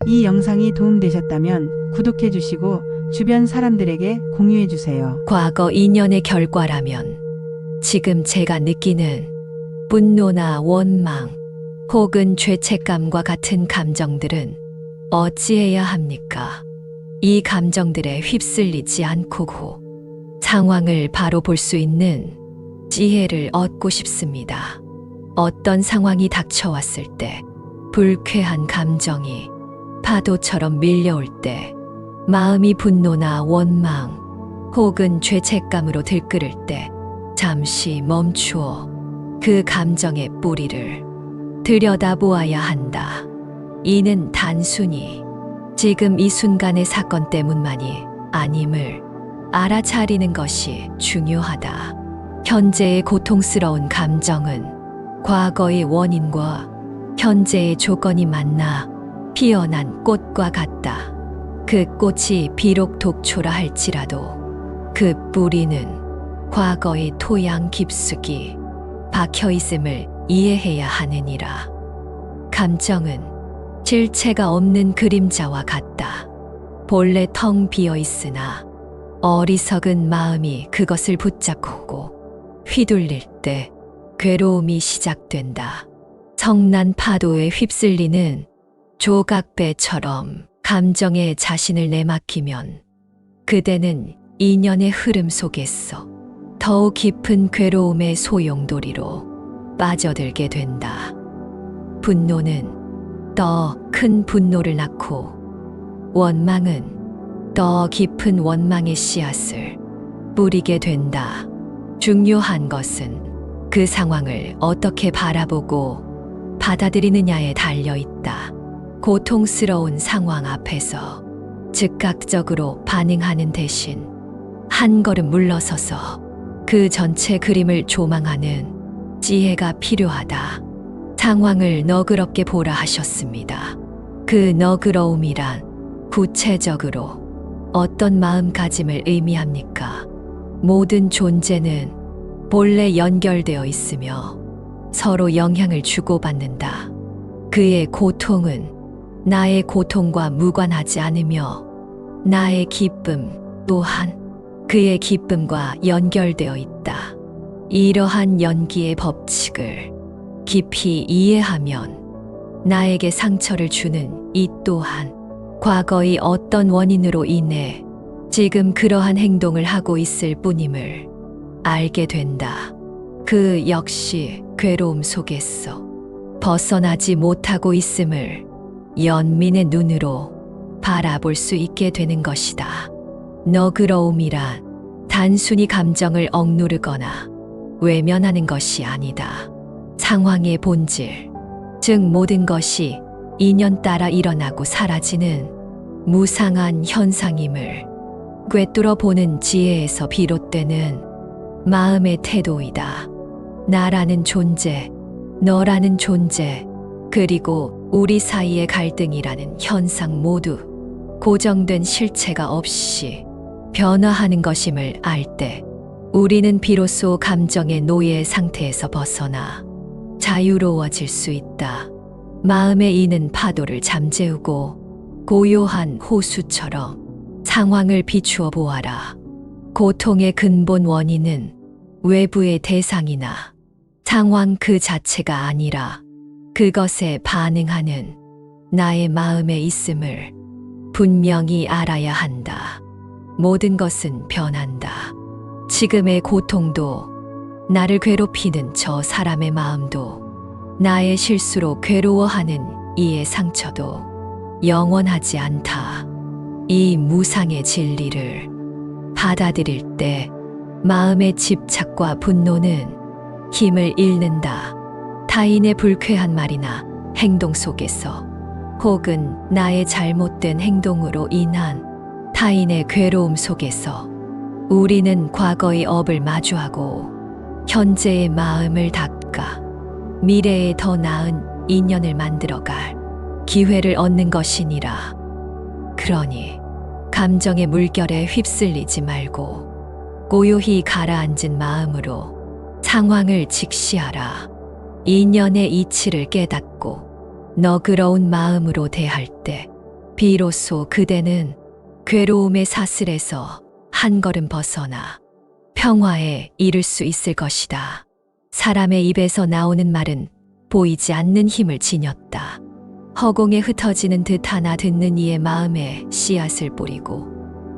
이 영상이 도움되셨다면 구독해주시고 주변 사람들에게 공유해주세요. 과거 2년의 결과라면 지금 제가 느끼는 분노나 원망 혹은 죄책감과 같은 감정들은 어찌해야 합니까? 이 감정들에 휩쓸리지 않고 상황을 바로 볼 수 있는 지혜를 얻고 싶습니다. 어떤 상황이 닥쳐왔을 때 불쾌한 감정이 파도처럼 밀려올 때 마음이 분노나 원망 혹은 죄책감으로 들끓을 때 잠시 멈추어 그 감정의 뿌리를 들여다보아야 한다. 이는 단순히 지금 이 순간의 사건 때문만이 아님을 알아차리는 것이 중요하다. 현재의 고통스러운 감정은 과거의 원인과 현재의 조건이 만나 피어난 꽃과 같다. 그 꽃이 비록 독초라 할지라도 그 뿌리는 과거의 토양 깊숙이 박혀 있음을 이해해야 하느니라. 감정은 실체가 없는 그림자와 같다. 본래 텅 비어 있으나 어리석은 마음이 그것을 붙잡고 휘둘릴 때 괴로움이 시작된다. 성난 파도에 휩쓸리는 조각배처럼 감정에 자신을 내맡기면 그대는 인연의 흐름 속에서 더욱 깊은 괴로움의 소용돌이로 빠져들게 된다. 분노는 더 큰 분노를 낳고 원망은 더 깊은 원망의 씨앗을 뿌리게 된다. 중요한 것은 그 상황을 어떻게 바라보고 받아들이느냐에 달려 있다. 고통스러운 상황 앞에서 즉각적으로 반응하는 대신 한 걸음 물러서서 그 전체 그림을 조망하는 지혜가 필요하다. 상황을 너그럽게 보라 하셨습니다. 그 너그러움이란 구체적으로 어떤 마음가짐을 의미합니까? 모든 존재는 본래 연결되어 있으며 서로 영향을 주고받는다. 그의 고통은 나의 고통과 무관하지 않으며 나의 기쁨 또한 그의 기쁨과 연결되어 있다. 이러한 연기의 법칙을 깊이 이해하면 나에게 상처를 주는 이 또한 과거의 어떤 원인으로 인해 지금 그러한 행동을 하고 있을 뿐임을 알게 된다. 그 역시 괴로움 속에서 벗어나지 못하고 있음을 연민의 눈으로 바라볼 수 있게 되는 것이다. 너그러움이란 단순히 감정을 억누르거나 외면하는 것이 아니다. 상황의 본질, 즉 모든 것이 인연 따라 일어나고 사라지는 무상한 현상임을 꿰뚫어 보는 지혜에서 비롯되는 마음의 태도이다. 나라는 존재, 너라는 존재, 그리고 우리 사이의 갈등이라는 현상 모두 고정된 실체가 없이 변화하는 것임을 알 때 우리는 비로소 감정의 노예 상태에서 벗어나 자유로워질 수 있다. 마음에 이는 파도를 잠재우고 고요한 호수처럼 상황을 비추어 보아라. 고통의 근본 원인은 외부의 대상이나 상황 그 자체가 아니라 그것에 반응하는 나의 마음에 있음을 분명히 알아야 한다. 모든 것은 변한다. 지금의 고통도 나를 괴롭히는 저 사람의 마음도 나의 실수로 괴로워하는 이의 상처도 영원하지 않다. 이 무상의 진리를 받아들일 때 마음의 집착과 분노는 힘을 잃는다. 타인의 불쾌한 말이나 행동 속에서 혹은 나의 잘못된 행동으로 인한 타인의 괴로움 속에서 우리는 과거의 업을 마주하고 현재의 마음을 닦아 미래에 더 나은 인연을 만들어갈 기회를 얻는 것이니라. 그러니 감정의 물결에 휩쓸리지 말고 고요히 가라앉은 마음으로 상황을 직시하라. 인연의 이치를 깨닫고 너그러운 마음으로 대할 때 비로소 그대는 괴로움의 사슬에서 한 걸음 벗어나 평화에 이를 수 있을 것이다. 사람의 입에서 나오는 말은 보이지 않는 힘을 지녔다. 허공에 흩어지는 듯 하나 듣는 이의 마음에 씨앗을 뿌리고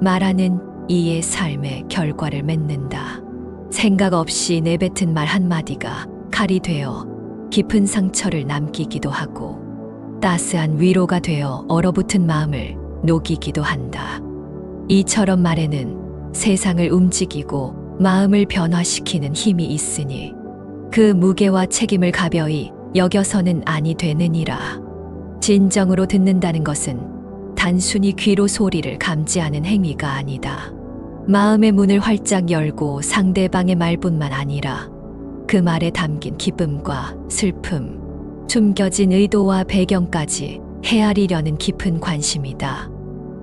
말하는 이의 삶의 결과를 맺는다. 생각 없이 내뱉은 말 한마디가 칼이 되어 깊은 상처를 남기기도 하고 따스한 위로가 되어 얼어붙은 마음을 녹이기도 한다. 이처럼 말에는 세상을 움직이고 마음을 변화시키는 힘이 있으니 그 무게와 책임을 가벼이 여겨서는 아니 되느니라. 진정으로 듣는다는 것은 단순히 귀로 소리를 감지하는 행위가 아니다. 마음의 문을 활짝 열고 상대방의 말뿐만 아니라 그 말에 담긴 기쁨과 슬픔, 숨겨진 의도와 배경까지 헤아리려는 깊은 관심이다.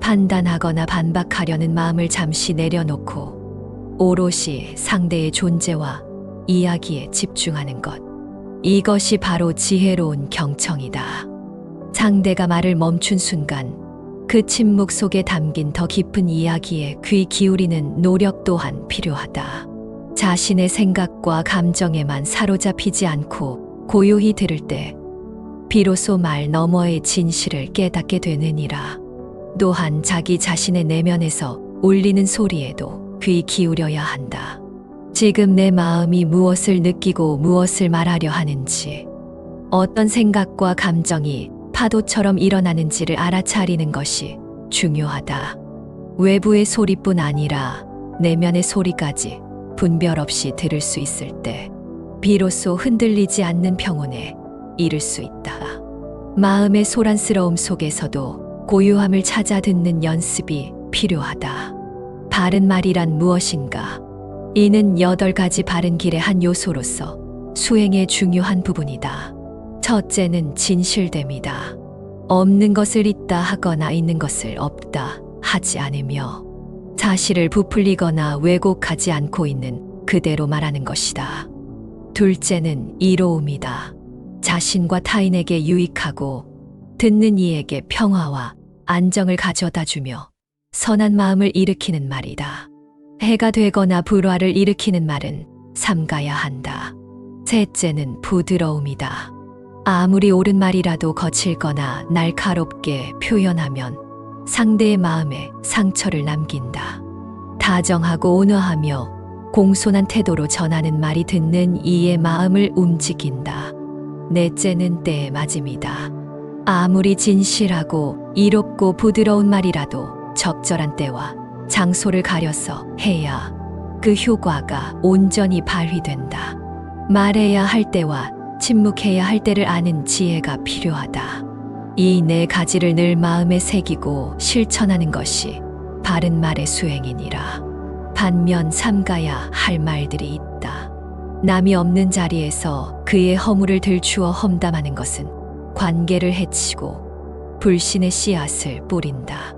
판단하거나 반박하려는 마음을 잠시 내려놓고 오롯이 상대의 존재와 이야기에 집중하는 것. 이것이 바로 지혜로운 경청이다. 상대가 말을 멈춘 순간 그 침묵 속에 담긴 더 깊은 이야기에 귀 기울이는 노력 또한 필요하다. 자신의 생각과 감정에만 사로잡히지 않고 고요히 들을 때 비로소 말 너머의 진실을 깨닫게 되느니라. 또한 자기 자신의 내면에서 울리는 소리에도 귀 기울여야 한다. 지금 내 마음이 무엇을 느끼고 무엇을 말하려 하는지, 어떤 생각과 감정이 파도처럼 일어나는지를 알아차리는 것이 중요하다. 외부의 소리뿐 아니라 내면의 소리까지 분별 없이 들을 수 있을 때 비로소 흔들리지 않는 평온에 이를 수 있다. 마음의 소란스러움 속에서도 고요함을 찾아 듣는 연습이 필요하다. 바른 말이란 무엇인가? 이는 8가지 바른 길의 한 요소로서 수행의 중요한 부분이다. 첫째는 진실됨이다. 없는 것을 있다 하거나 있는 것을 없다 하지 않으며 사실을 부풀리거나 왜곡하지 않고 있는 그대로 말하는 것이다. 둘째는 이로움이다. 자신과 타인에게 유익하고 듣는 이에게 평화와 안정을 가져다주며 선한 마음을 일으키는 말이다. 해가 되거나 불화를 일으키는 말은 삼가야 한다. 셋째는 부드러움이다. 아무리 옳은 말이라도 거칠거나 날카롭게 표현하면 상대의 마음에 상처를 남긴다. 다정하고 온화하며 공손한 태도로 전하는 말이 듣는 이의 마음을 움직인다. 넷째는 때에 맞음이다. 아무리 진실하고 이롭고 부드러운 말이라도 적절한 때와 장소를 가려서 해야 그 효과가 온전히 발휘된다. 말해야 할 때와 침묵해야 할 때를 아는 지혜가 필요하다. 이 4가지를 늘 마음에 새기고 실천하는 것이 바른 말의 수행이니라. 반면 삼가야 할 말들이 있다. 남이 없는 자리에서 그의 허물을 들추어 험담하는 것은 관계를 해치고 불신의 씨앗을 뿌린다.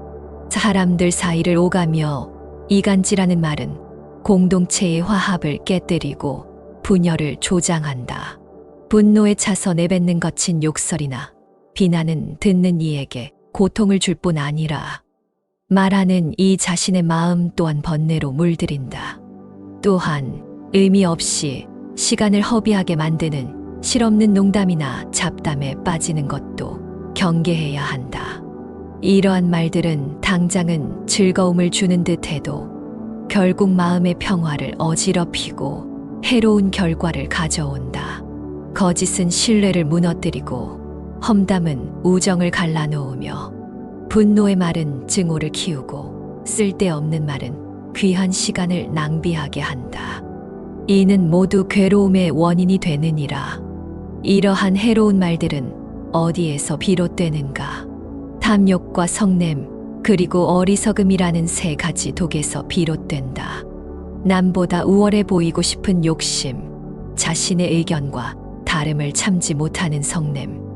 사람들 사이를 오가며 이간질하는 말은 공동체의 화합을 깨뜨리고 분열을 조장한다. 분노에 차서 내뱉는 거친 욕설이나 비난은 듣는 이에게 고통을 줄 뿐 아니라 말하는 이 자신의 마음 또한 번뇌로 물들인다. 또한 의미 없이 시간을 허비하게 만드는 실없는 농담이나 잡담에 빠지는 것도 경계해야 한다. 이러한 말들은 당장은 즐거움을 주는 듯해도 결국 마음의 평화를 어지럽히고 해로운 결과를 가져온다. 거짓은 신뢰를 무너뜨리고 험담은 우정을 갈라놓으며 분노의 말은 증오를 키우고 쓸데없는 말은 귀한 시간을 낭비하게 한다. 이는 모두 괴로움의 원인이 되느니라. 이러한 해로운 말들은 어디에서 비롯되는가? 탐욕과 성냄 그리고 어리석음이라는 3가지 독에서 비롯된다. 남보다 우월해 보이고 싶은 욕심, 자신의 의견과 다름을 참지 못하는 성냄,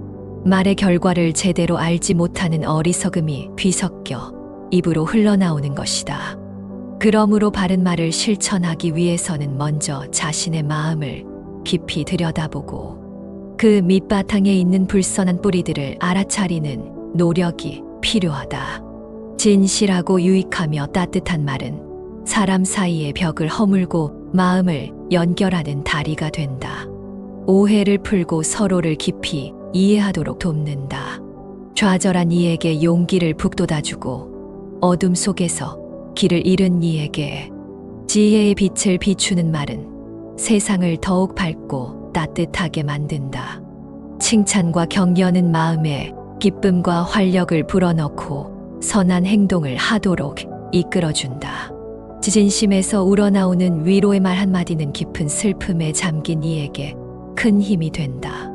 말의 결과를 제대로 알지 못하는 어리석음이 뒤섞여 입으로 흘러나오는 것이다. 그러므로 바른 말을 실천하기 위해서는 먼저 자신의 마음을 깊이 들여다보고 그 밑바탕에 있는 불선한 뿌리들을 알아차리는 노력이 필요하다. 진실하고 유익하며 따뜻한 말은 사람 사이의 벽을 허물고 마음을 연결하는 다리가 된다. 오해를 풀고 서로를 깊이 이해하도록 돕는다. 좌절한 이에게 용기를 북돋아주고 어둠 속에서 길을 잃은 이에게 지혜의 빛을 비추는 말은 세상을 더욱 밝고 따뜻하게 만든다. 칭찬과 격려는 마음에 기쁨과 활력을 불어넣고 선한 행동을 하도록 이끌어준다. 진심에서 우러나오는 위로의 말 한마디는 깊은 슬픔에 잠긴 이에게 큰 힘이 된다.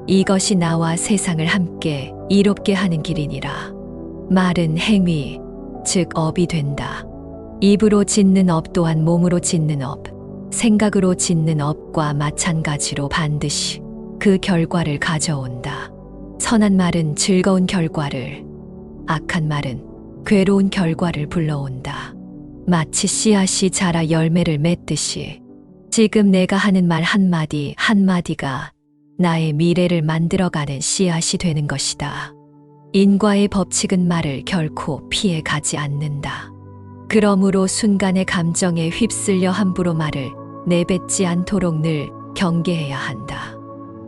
이것이 나와 세상을 함께 이롭게 하는 길이니라. 말은 행위, 즉 업이 된다. 입으로 짓는 업 또한 몸으로 짓는 업, 생각으로 짓는 업과 마찬가지로 반드시 그 결과를 가져온다. 선한 말은 즐거운 결과를, 악한 말은 괴로운 결과를 불러온다. 마치 씨앗이 자라 열매를 맺듯이 지금 내가 하는 말 한마디 한마디가 나의 미래를 만들어가는 씨앗이 되는 것이다. 인과의 법칙은 말을 결코 피해 가지 않는다. 그러므로 순간의 감정에 휩쓸려 함부로 말을 내뱉지 않도록 늘 경계해야 한다.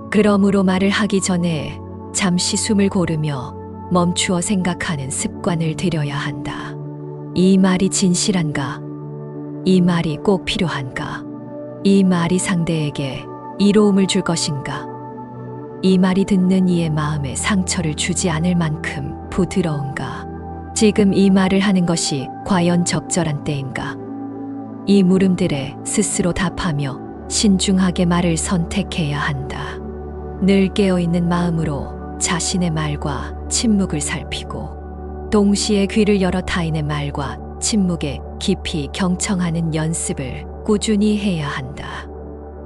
그러므로 말을 하기 전에 잠시 숨을 고르며 멈추어 생각하는 습관을 들여야 한다. 이 말이 진실한가? 이 말이 꼭 필요한가? 이 말이 상대에게 이로움을 줄 것인가? 이 말이 듣는 이의 마음에 상처를 주지 않을 만큼 부드러운가? 지금 이 말을 하는 것이 과연 적절한 때인가? 이 물음들에 스스로 답하며 신중하게 말을 선택해야 한다. 늘 깨어있는 마음으로 자신의 말과 침묵을 살피고 동시에 귀를 열어 타인의 말과 침묵에 깊이 경청하는 연습을 꾸준히 해야 한다.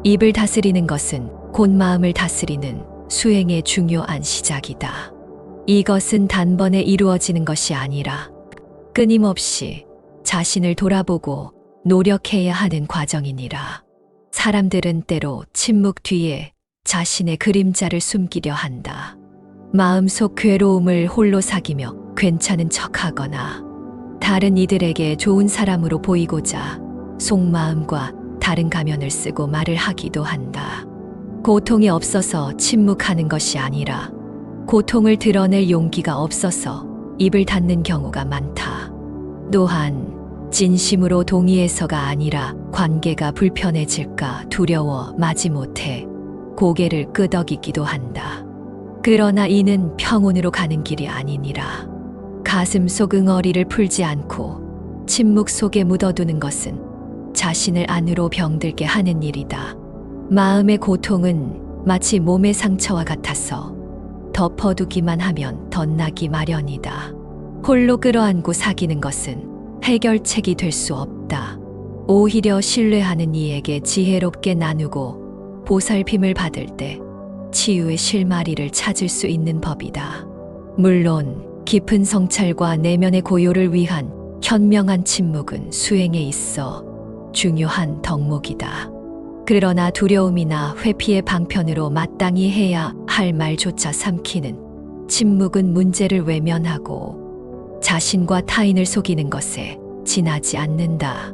입을 다스리는 것은 곧 마음을 다스리는 수행의 중요한 시작이다. 이것은 단번에 이루어지는 것이 아니라 끊임없이 자신을 돌아보고 노력해야 하는 과정이니라. 사람들은 때로 침묵 뒤에 자신의 그림자를 숨기려 한다. 마음속 괴로움을 홀로 사귀며 괜찮은 척하거나 다른 이들에게 좋은 사람으로 보이고자 속마음과 다른 가면을 쓰고 말을 하기도 한다. 고통이 없어서 침묵하는 것이 아니라 고통을 드러낼 용기가 없어서 입을 닫는 경우가 많다. 또한 진심으로 동의해서가 아니라 관계가 불편해질까 두려워 마지못해 고개를 끄덕이기도 한다. 그러나 이는 평온으로 가는 길이 아니니라. 가슴 속 응어리를 풀지 않고 침묵 속에 묻어두는 것은 자신을 안으로 병들게 하는 일이다. 마음의 고통은 마치 몸의 상처와 같아서 덮어두기만 하면 덧나기 마련이다. 홀로 끌어안고 사귀는 것은 해결책이 될 수 없다. 오히려 신뢰하는 이에게 지혜롭게 나누고 보살핌을 받을 때 치유의 실마리를 찾을 수 있는 법이다. 물론 깊은 성찰과 내면의 고요를 위한 현명한 침묵은 수행에 있어 중요한 덕목이다. 그러나 두려움이나 회피의 방편으로 마땅히 해야 할 말조차 삼키는 침묵은 문제를 외면하고 자신과 타인을 속이는 것에 지나지 않는다.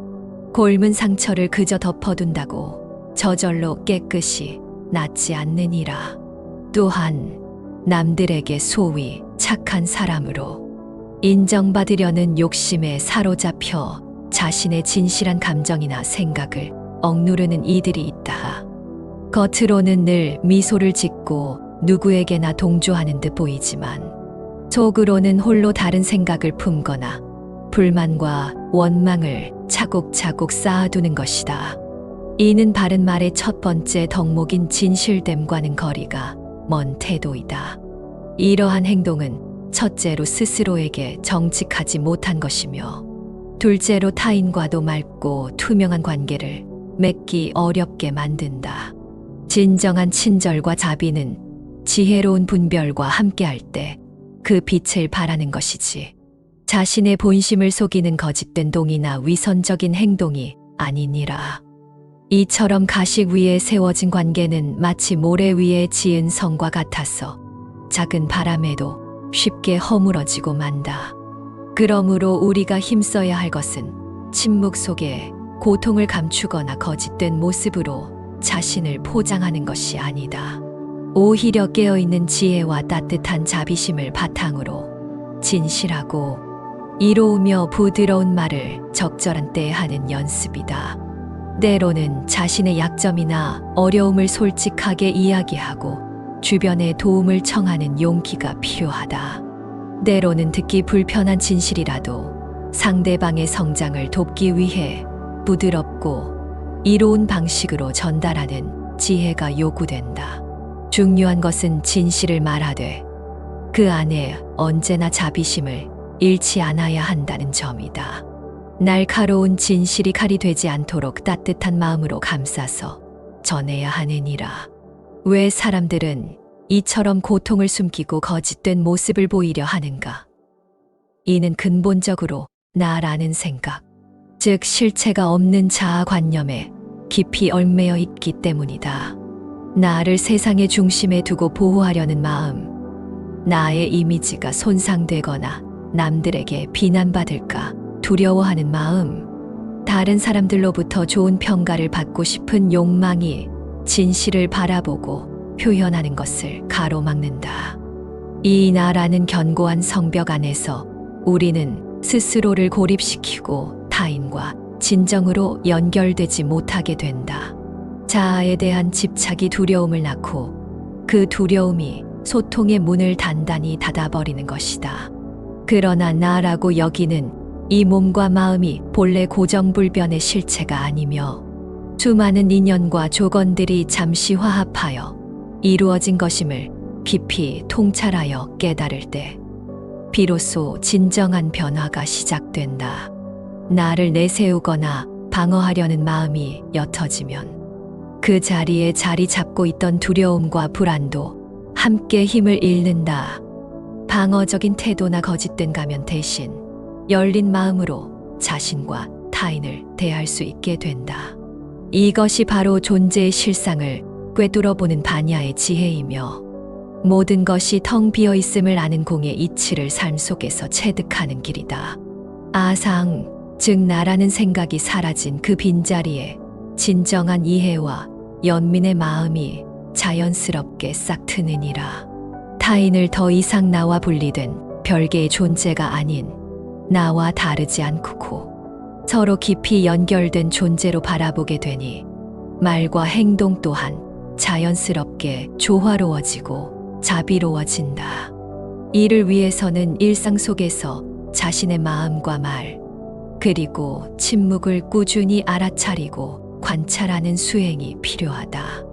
곪은 상처를 그저 덮어둔다고 저절로 깨끗이 낫지 않느니라. 또한 남들에게 소위 착한 사람으로 인정받으려는 욕심에 사로잡혀 자신의 진실한 감정이나 생각을 억누르는 이들이 있다. 겉으로는 늘 미소를 짓고 누구에게나 동조하는 듯 보이지만 속으로는 홀로 다른 생각을 품거나 불만과 원망을 차곡차곡 쌓아두는 것이다. 이는 바른 말의 첫 번째 덕목인 진실됨과는 거리가 먼 태도이다. 이러한 행동은 첫째로 스스로에게 정직하지 못한 것이며 둘째로 타인과도 맑고 투명한 관계를 맺기 어렵게 만든다. 진정한 친절과 자비는 지혜로운 분별과 함께할 때 그 빛을 발하는 것이지 자신의 본심을 속이는 거짓된 동의나 위선적인 행동이 아니니라. 이처럼 가식 위에 세워진 관계는 마치 모래 위에 지은 성과 같아서 작은 바람에도 쉽게 허물어지고 만다. 그러므로 우리가 힘써야 할 것은 침묵 속에 고통을 감추거나 거짓된 모습으로 자신을 포장하는 것이 아니다. 오히려 깨어있는 지혜와 따뜻한 자비심을 바탕으로 진실하고 이로우며 부드러운 말을 적절한 때에 하는 연습이다. 때로는 자신의 약점이나 어려움을 솔직하게 이야기하고 주변의 도움을 청하는 용기가 필요하다. 때로는 듣기 불편한 진실이라도 상대방의 성장을 돕기 위해 부드럽고 이로운 방식으로 전달하는 지혜가 요구된다. 중요한 것은 진실을 말하되 그 안에 언제나 자비심을 잃지 않아야 한다는 점이다. 날카로운 진실이 칼이 되지 않도록 따뜻한 마음으로 감싸서 전해야 하느니라. 왜 사람들은 이처럼 고통을 숨기고 거짓된 모습을 보이려 하는가? 이는 근본적으로 나라는 생각, 즉 실체가 없는 자아관념에 깊이 얽매여 있기 때문이다. 나를 세상의 중심에 두고 보호하려는 마음, 나의 이미지가 손상되거나 남들에게 비난받을까 두려워하는 마음, 다른 사람들로부터 좋은 평가를 받고 싶은 욕망이 진실을 바라보고 표현하는 것을 가로막는다. 이 나라는 견고한 성벽 안에서 우리는 스스로를 고립시키고 타인과 진정으로 연결되지 못하게 된다. 자아에 대한 집착이 두려움을 낳고 그 두려움이 소통의 문을 단단히 닫아버리는 것이다. 그러나 나라고 여기는 이 몸과 마음이 본래 고정불변의 실체가 아니며 수많은 인연과 조건들이 잠시 화합하여 이루어진 것임을 깊이 통찰하여 깨달을 때 비로소 진정한 변화가 시작된다. 나를 내세우거나 방어하려는 마음이 옅어지면 그 자리에 자리 잡고 있던 두려움과 불안도 함께 힘을 잃는다. 방어적인 태도나 거짓된 가면 대신 열린 마음으로 자신과 타인을 대할 수 있게 된다. 이것이 바로 존재의 실상을 꿰뚫어보는 반야의 지혜이며 모든 것이 텅 비어 있음을 아는 공의 이치를 삶 속에서 체득하는 길이다. 아상, 즉 나라는 생각이 사라진 그 빈자리에 진정한 이해와 연민의 마음이 자연스럽게 싹 트느니라. 타인을 더 이상 나와 분리된 별개의 존재가 아닌 나와 다르지 않고 서로 깊이 연결된 존재로 바라보게 되니 말과 행동 또한 자연스럽게 조화로워지고 자비로워진다. 이를 위해서는 일상 속에서 자신의 마음과 말, 그리고 침묵을 꾸준히 알아차리고 관찰하는 수행이 필요하다.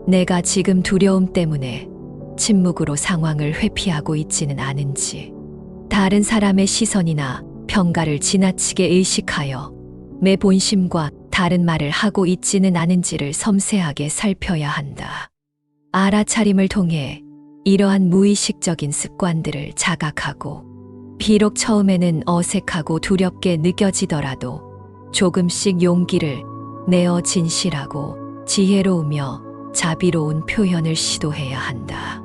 내가 지금 두려움 때문에 침묵으로 상황을 회피하고 있지는 않은지, 다른 사람의 시선이나 평가를 지나치게 의식하여 내 본심과 다른 말을 하고 있지는 않은지를 섬세하게 살펴야 한다. 알아차림을 통해 이러한 무의식적인 습관들을 자각하고 비록 처음에는 어색하고 두렵게 느껴지더라도 조금씩 용기를 내어 진실하고 지혜로우며 자비로운 표현을 시도해야 한다.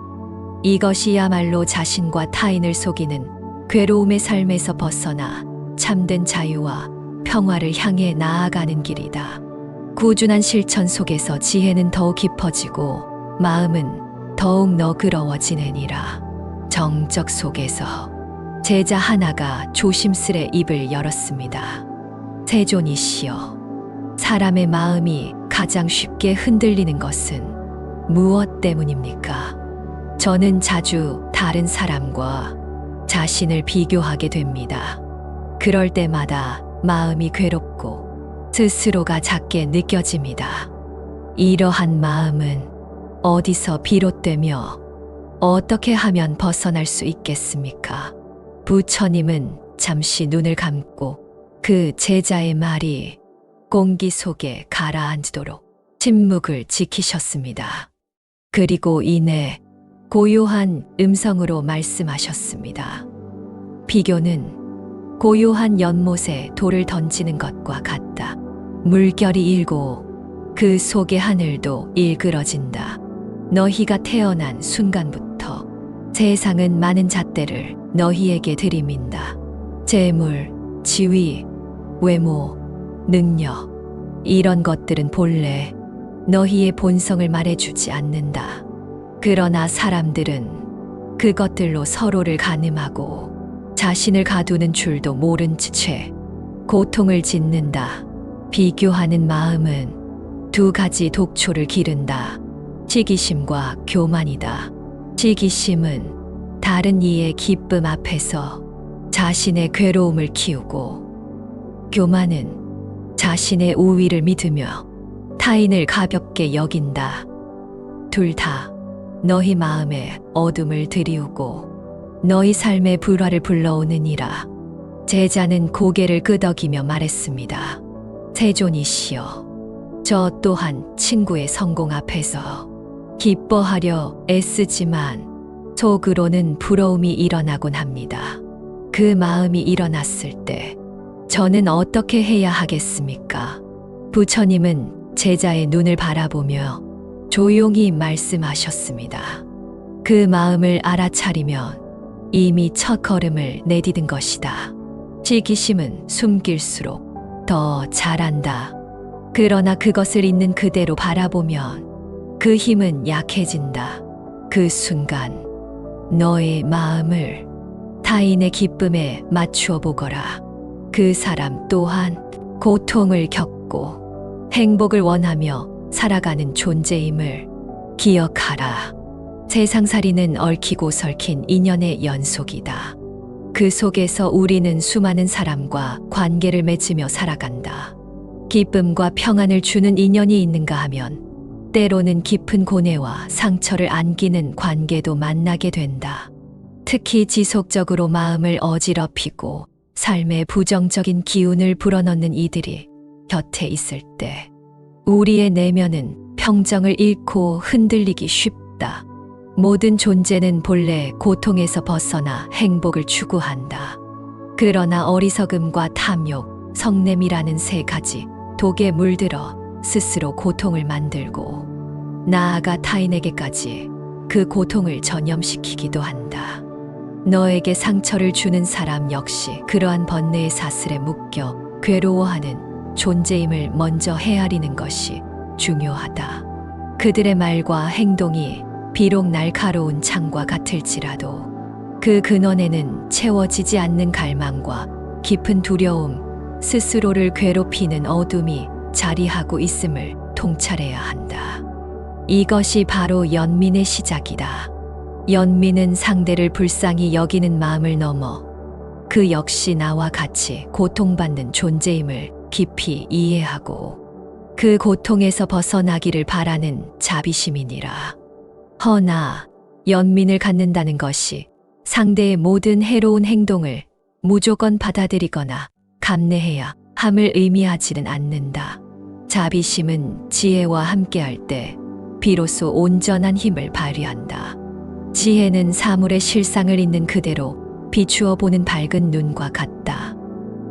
이것이야말로 자신과 타인을 속이는 괴로움의 삶에서 벗어나 참된 자유와 평화를 향해 나아가는 길이다. 꾸준한 실천 속에서 지혜는 더욱 깊어지고 마음은 더욱 너그러워지느니라. 정적 속에서 제자 하나가 조심스레 입을 열었습니다. 세존이시여, 사람의 마음이 가장 쉽게 흔들리는 것은 무엇 때문입니까? 저는 자주 다른 사람과 자신을 비교하게 됩니다. 그럴 때마다 마음이 괴롭고 스스로가 작게 느껴집니다. 이러한 마음은 어디서 비롯되며 어떻게 하면 벗어날 수 있겠습니까? 부처님은 잠시 눈을 감고 그 제자의 말이 공기 속에 가라앉도록 침묵을 지키셨습니다. 그리고 이내 고요한 음성으로 말씀하셨습니다. 비교는 고요한 연못에 돌을 던지는 것과 같다. 물결이 일고 그 속의 하늘도 일그러진다. 너희가 태어난 순간부터 세상은 많은 잣대를 너희에게 들이민다. 재물, 지위, 외모, 능력, 이런 것들은 본래 너희의 본성을 말해주지 않는다. 그러나 사람들은 그것들로 서로를 가늠하고 자신을 가두는 줄도 모른 채 고통을 짓는다. 비교하는 마음은 두 가지 독초를 기른다. 시기심과 교만이다. 시기심은 다른 이의 기쁨 앞에서 자신의 괴로움을 키우고, 교만은 자신의 우위를 믿으며 타인을 가볍게 여긴다. 둘 다 너희 마음에 어둠을 들이우고 너희 삶의 불화를 불러오느니라. 제자는 고개를 끄덕이며 말했습니다. 세존이시여, 저 또한 친구의 성공 앞에서 기뻐하려 애쓰지만 속으로는 부러움이 일어나곤 합니다. 그 마음이 일어났을 때 저는 어떻게 해야 하겠습니까? 부처님은 제자의 눈을 바라보며 조용히 말씀하셨습니다. 그 마음을 알아차리면 이미 첫 걸음을 내디딘 것이다. 시기심은 숨길수록 더 잘한다. 그러나 그것을 있는 그대로 바라보면 그 힘은 약해진다. 그 순간 너의 마음을 타인의 기쁨에 맞추어 보거라. 그 사람 또한 고통을 겪고 행복을 원하며 살아가는 존재임을 기억하라. 세상살이는 얽히고 설킨 인연의 연속이다. 그 속에서 우리는 수많은 사람과 관계를 맺으며 살아간다. 기쁨과 평안을 주는 인연이 있는가 하면 때로는 깊은 고뇌와 상처를 안기는 관계도 만나게 된다. 특히 지속적으로 마음을 어지럽히고 삶에 부정적인 기운을 불어넣는 이들이 곁에 있을 때 우리의 내면은 평정을 잃고 흔들리기 쉽다. 모든 존재는 본래 고통에서 벗어나 행복을 추구한다. 그러나 어리석음과 탐욕, 성냄이라는 세 가지 독에 물들어 스스로 고통을 만들고 나아가 타인에게까지 그 고통을 전염시키기도 한다. 너에게 상처를 주는 사람 역시 그러한 번뇌의 사슬에 묶여 괴로워하는 존재임을 먼저 헤아리는 것이 중요하다. 그들의 말과 행동이 비록 날카로운 창과 같을지라도 그 근원에는 채워지지 않는 갈망과 깊은 두려움, 스스로를 괴롭히는 어둠이 자리하고 있음을 통찰해야 한다. 이것이 바로 연민의 시작이다. 연민은 상대를 불쌍히 여기는 마음을 넘어 그 역시 나와 같이 고통받는 존재임을 깊이 이해하고 그 고통에서 벗어나기를 바라는 자비심이니라. 허나 연민을 갖는다는 것이 상대의 모든 해로운 행동을 무조건 받아들이거나 감내해야 함을 의미하지는 않는다. 자비심은 지혜와 함께할 때 비로소 온전한 힘을 발휘한다. 지혜는 사물의 실상을 있는 그대로 비추어 보는 밝은 눈과 같다.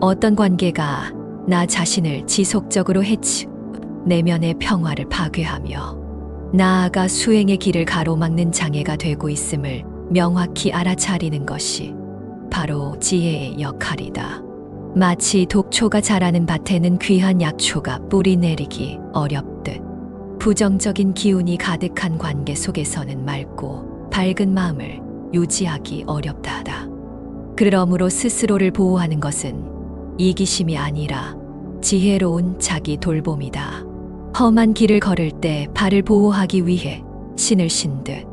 어떤 관계가 나 자신을 지속적으로 해치고 내면의 평화를 파괴하며 나아가 수행의 길을 가로막는 장애가 되고 있음을 명확히 알아차리는 것이 바로 지혜의 역할이다. 마치 독초가 자라는 밭에는 귀한 약초가 뿌리 내리기 어렵듯 부정적인 기운이 가득한 관계 속에서는 맑고 밝은 마음을 유지하기 어렵다하다. 그러므로 스스로를 보호하는 것은 이기심이 아니라 지혜로운 자기 돌봄이다. 험한 길을 걸을 때 발을 보호하기 위해 신을 신듯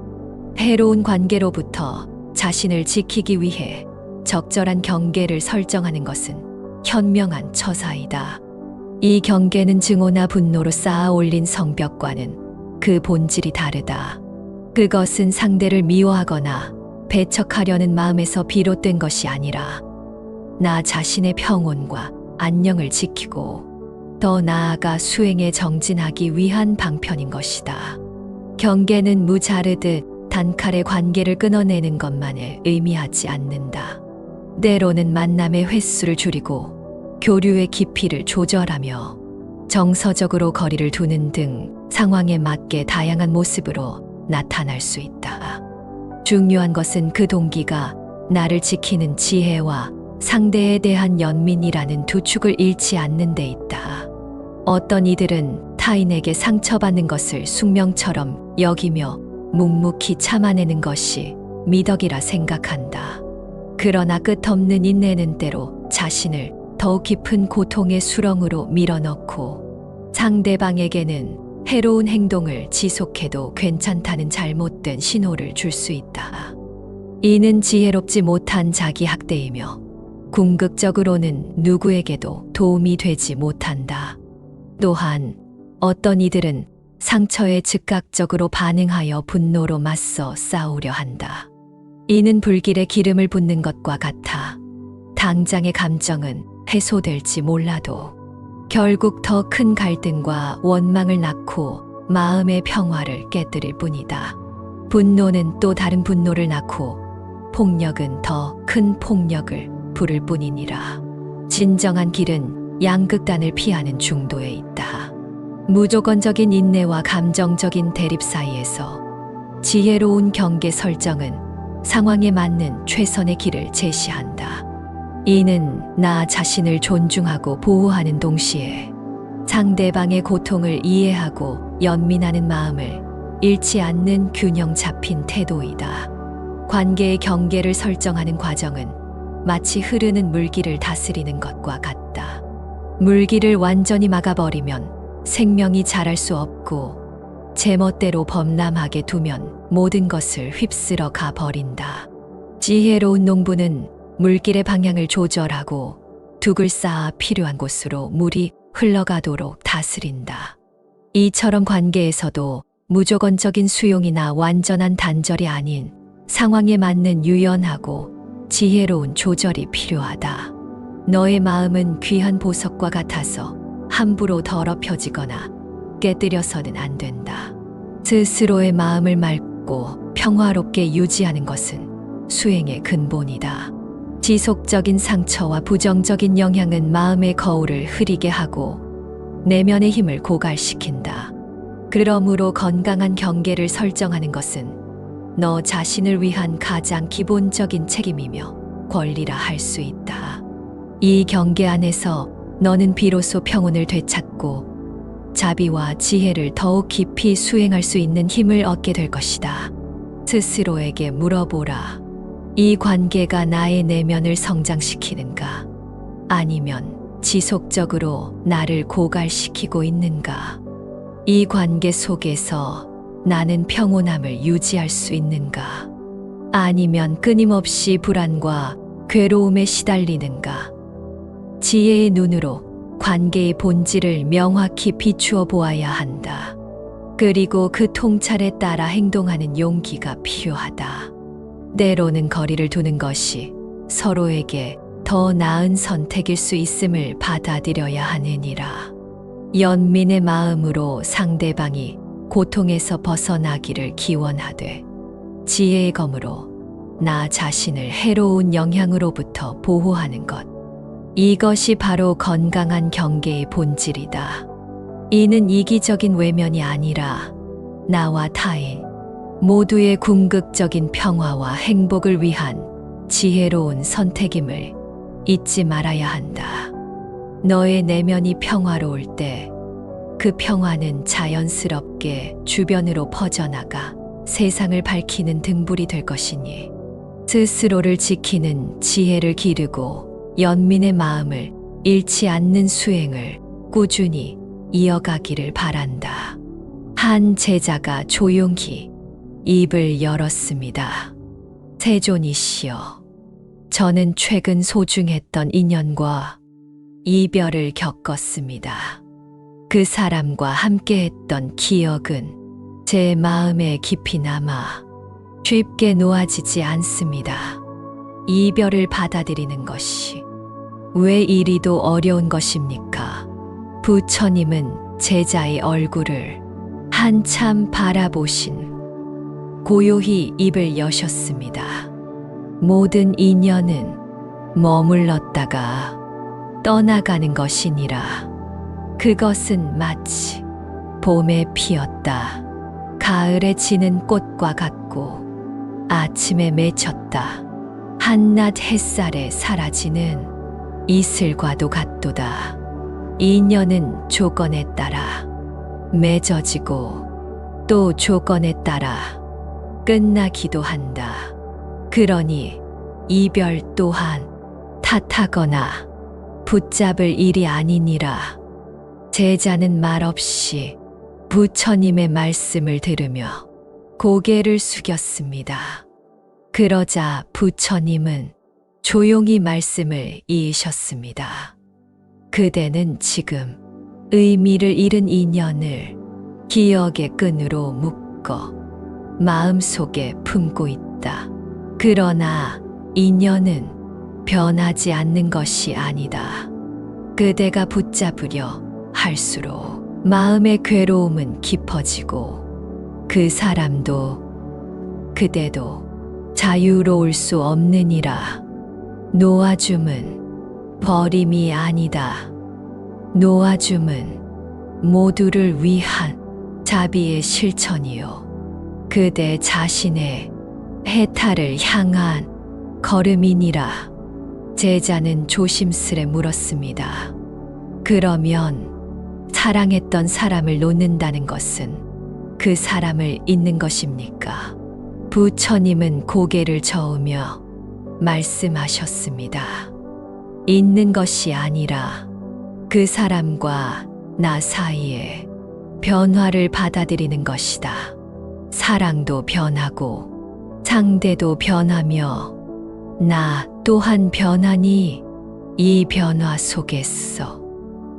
해로운 관계로부터 자신을 지키기 위해 적절한 경계를 설정하는 것은 현명한 처사이다. 이 경계는 증오나 분노로 쌓아 올린 성벽과는 그 본질이 다르다. 그것은 상대를 미워하거나 배척하려는 마음에서 비롯된 것이 아니라 나 자신의 평온과 안녕을 지키고 더 나아가 수행에 정진하기 위한 방편인 것이다. 경계는 무 자르듯 단칼에 관계를 끊어내는 것만을 의미하지 않는다. 때로는 만남의 횟수를 줄이고 교류의 깊이를 조절하며 정서적으로 거리를 두는 등 상황에 맞게 다양한 모습으로 나타날 수 있다. 중요한 것은 그 동기가 나를 지키는 지혜와 상대에 대한 연민이라는 두 축을 잃지 않는 데 있다. 어떤 이들은 타인에게 상처받는 것을 숙명처럼 여기며 묵묵히 참아내는 것이 미덕이라 생각한다. 그러나 끝없는 인내는 때로 자신을 더욱 깊은 고통의 수렁으로 밀어넣고 상대방에게는 해로운 행동을 지속해도 괜찮다는 잘못된 신호를 줄 수 있다. 이는 지혜롭지 못한 자기 학대이며 궁극적으로는 누구에게도 도움이 되지 못한다. 또한 어떤 이들은 상처에 즉각적으로 반응하여 분노로 맞서 싸우려 한다. 이는 불길에 기름을 붓는 것과 같아 당장의 감정은 해소될지 몰라도 결국 더 큰 갈등과 원망을 낳고 마음의 평화를 깨뜨릴 뿐이다. 분노는 또 다른 분노를 낳고 폭력은 더 큰 폭력을 부를 뿐이니라. 진정한 길은 양극단을 피하는 중도에 있다. 무조건적인 인내와 감정적인 대립 사이에서 지혜로운 경계 설정은 상황에 맞는 최선의 길을 제시한다. 이는 나 자신을 존중하고 보호하는 동시에 상대방의 고통을 이해하고 연민하는 마음을 잃지 않는 균형 잡힌 태도이다. 관계의 경계를 설정하는 과정은 마치 흐르는 물길을 다스리는 것과 같다. 물길을 완전히 막아버리면 생명이 자랄 수 없고 제멋대로 범람하게 두면 모든 것을 휩쓸어 가버린다. 지혜로운 농부는 물길의 방향을 조절하고 둑을 쌓아 필요한 곳으로 물이 흘러가도록 다스린다. 이처럼 관계에서도 무조건적인 수용이나 완전한 단절이 아닌 상황에 맞는 유연하고 지혜로운 조절이 필요하다. 너의 마음은 귀한 보석과 같아서 함부로 더럽혀지거나 깨뜨려서는 안 된다. 스스로의 마음을 맑고 평화롭게 유지하는 것은 수행의 근본이다. 지속적인 상처와 부정적인 영향은 마음의 거울을 흐리게 하고 내면의 힘을 고갈시킨다. 그러므로 건강한 경계를 설정하는 것은 너 자신을 위한 가장 기본적인 책임이며 권리라 할 수 있다. 이 경계 안에서 너는 비로소 평온을 되찾고 자비와 지혜를 더욱 깊이 수행할 수 있는 힘을 얻게 될 것이다. 스스로에게 물어보라. 이 관계가 나의 내면을 성장시키는가? 아니면 지속적으로 나를 고갈시키고 있는가? 이 관계 속에서 나는 평온함을 유지할 수 있는가? 아니면 끊임없이 불안과 괴로움에 시달리는가? 지혜의 눈으로 관계의 본질을 명확히 비추어 보아야 한다. 그리고 그 통찰에 따라 행동하는 용기가 필요하다. 때로는 거리를 두는 것이 서로에게 더 나은 선택일 수 있음을 받아들여야 하느니라. 연민의 마음으로 상대방이 고통에서 벗어나기를 기원하되 지혜의 검으로 나 자신을 해로운 영향으로부터 보호하는 것. 이것이 바로 건강한 경계의 본질이다. 이는 이기적인 외면이 아니라 나와 타인 모두의 궁극적인 평화와 행복을 위한 지혜로운 선택임을 잊지 말아야 한다. 너의 내면이 평화로울 때 그 평화는 자연스럽게 주변으로 퍼져나가 세상을 밝히는 등불이 될 것이니 스스로를 지키는 지혜를 기르고 연민의 마음을 잃지 않는 수행을 꾸준히 이어가기를 바란다. 한 제자가 조용히 입을 열었습니다. 세존이시여, 저는 최근 소중했던 인연과 이별을 겪었습니다. 그 사람과 함께했던 기억은 제 마음에 깊이 남아 쉽게 놓아지지 않습니다. 이별을 받아들이는 것이 왜 이리도 어려운 것입니까? 부처님은 제자의 얼굴을 한참 바라보신 고요히 입을 여셨습니다. 모든 인연은 머물렀다가 떠나가는 것이니라. 그것은 마치 봄에 피었다 가을에 지는 꽃과 같고 아침에 맺혔다. 한낮 햇살에 사라지는 이슬과도 같도다. 인연은 조건에 따라 맺어지고 또 조건에 따라 끝나기도 한다. 그러니 이별 또한 탓하거나 붙잡을 일이 아니니라. 제자는 말없이 부처님의 말씀을 들으며 고개를 숙였습니다. 그러자 부처님은 조용히 말씀을 이으셨습니다. 그대는 지금 의미를 잃은 인연을 기억의 끈으로 묶어 마음속에 품고 있다. 그러나 인연은 변하지 않는 것이 아니다. 그대가 붙잡으려 할수록 마음의 괴로움은 깊어지고 그 사람도 그대도 자유로울 수 없느니라. 놓아줌은 버림이 아니다. 놓아줌은 모두를 위한 자비의 실천이요. 그대 자신의 해탈을 향한 걸음이니라. 제자는 조심스레 물었습니다. 그러면 사랑했던 사람을 놓는다는 것은 그 사람을 잊는 것입니까? 부처님은 고개를 저으며 말씀하셨습니다. 잊는 것이 아니라 그 사람과 나 사이에 변화를 받아들이는 것이다. 사랑도 변하고 상대도 변하며 나 또한 변하니 이 변화 속에서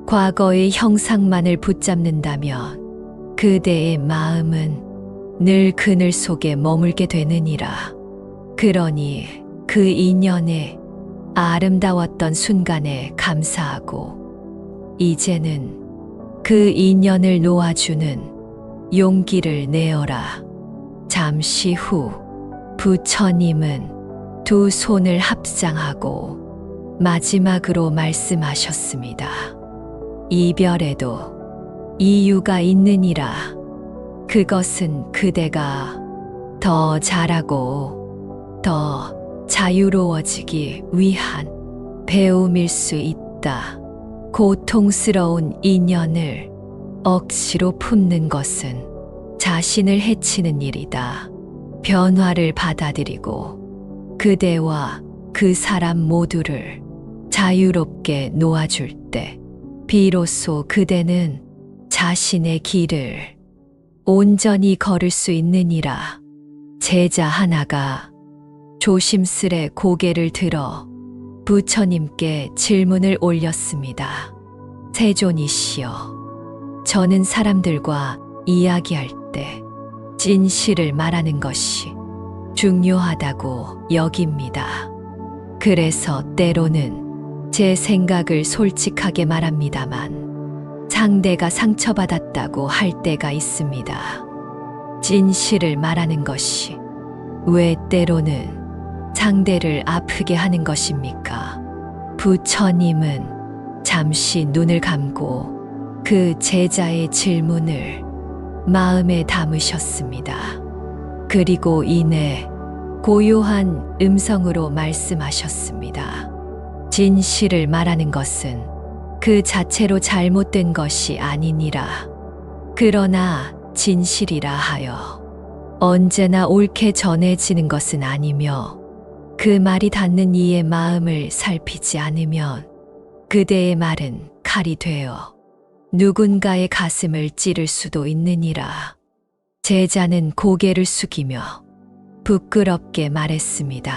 과거의 형상만을 붙잡는다면 그대의 마음은 늘 그늘 속에 머물게 되느니라. 그러니 그 인연에 아름다웠던 순간에 감사하고 이제는 그 인연을 놓아주는 용기를 내어라. 잠시 후 부처님은 두 손을 합장하고 마지막으로 말씀하셨습니다. 이별에도 이유가 있느니라. 그것은 그대가 더 잘하고 더 자유로워지기 위한 배움일 수 있다. 고통스러운 인연을 억지로 품는 것은 자신을 해치는 일이다. 변화를 받아들이고 그대와 그 사람 모두를 자유롭게 놓아줄 때 비로소 그대는 자신의 길을 온전히 걸을 수 있느니라. 제자 하나가 조심스레 고개를 들어 부처님께 질문을 올렸습니다. 세존이시여, 저는 사람들과 이야기할 때 진실을 말하는 것이 중요하다고 여깁니다. 그래서 때로는 제 생각을 솔직하게 말합니다만 상대가 상처받았다고 할 때가 있습니다. 진실을 말하는 것이 왜 때로는 상대를 아프게 하는 것입니까? 부처님은 잠시 눈을 감고 그 제자의 질문을 마음에 담으셨습니다. 그리고 이내 고요한 음성으로 말씀하셨습니다. 진실을 말하는 것은 그 자체로 잘못된 것이 아니니라. 그러나 진실이라 하여 언제나 옳게 전해지는 것은 아니며 그 말이 닿는 이의 마음을 살피지 않으면 그대의 말은 칼이 되어 누군가의 가슴을 찌를 수도 있느니라. 제자는 고개를 숙이며 부끄럽게 말했습니다.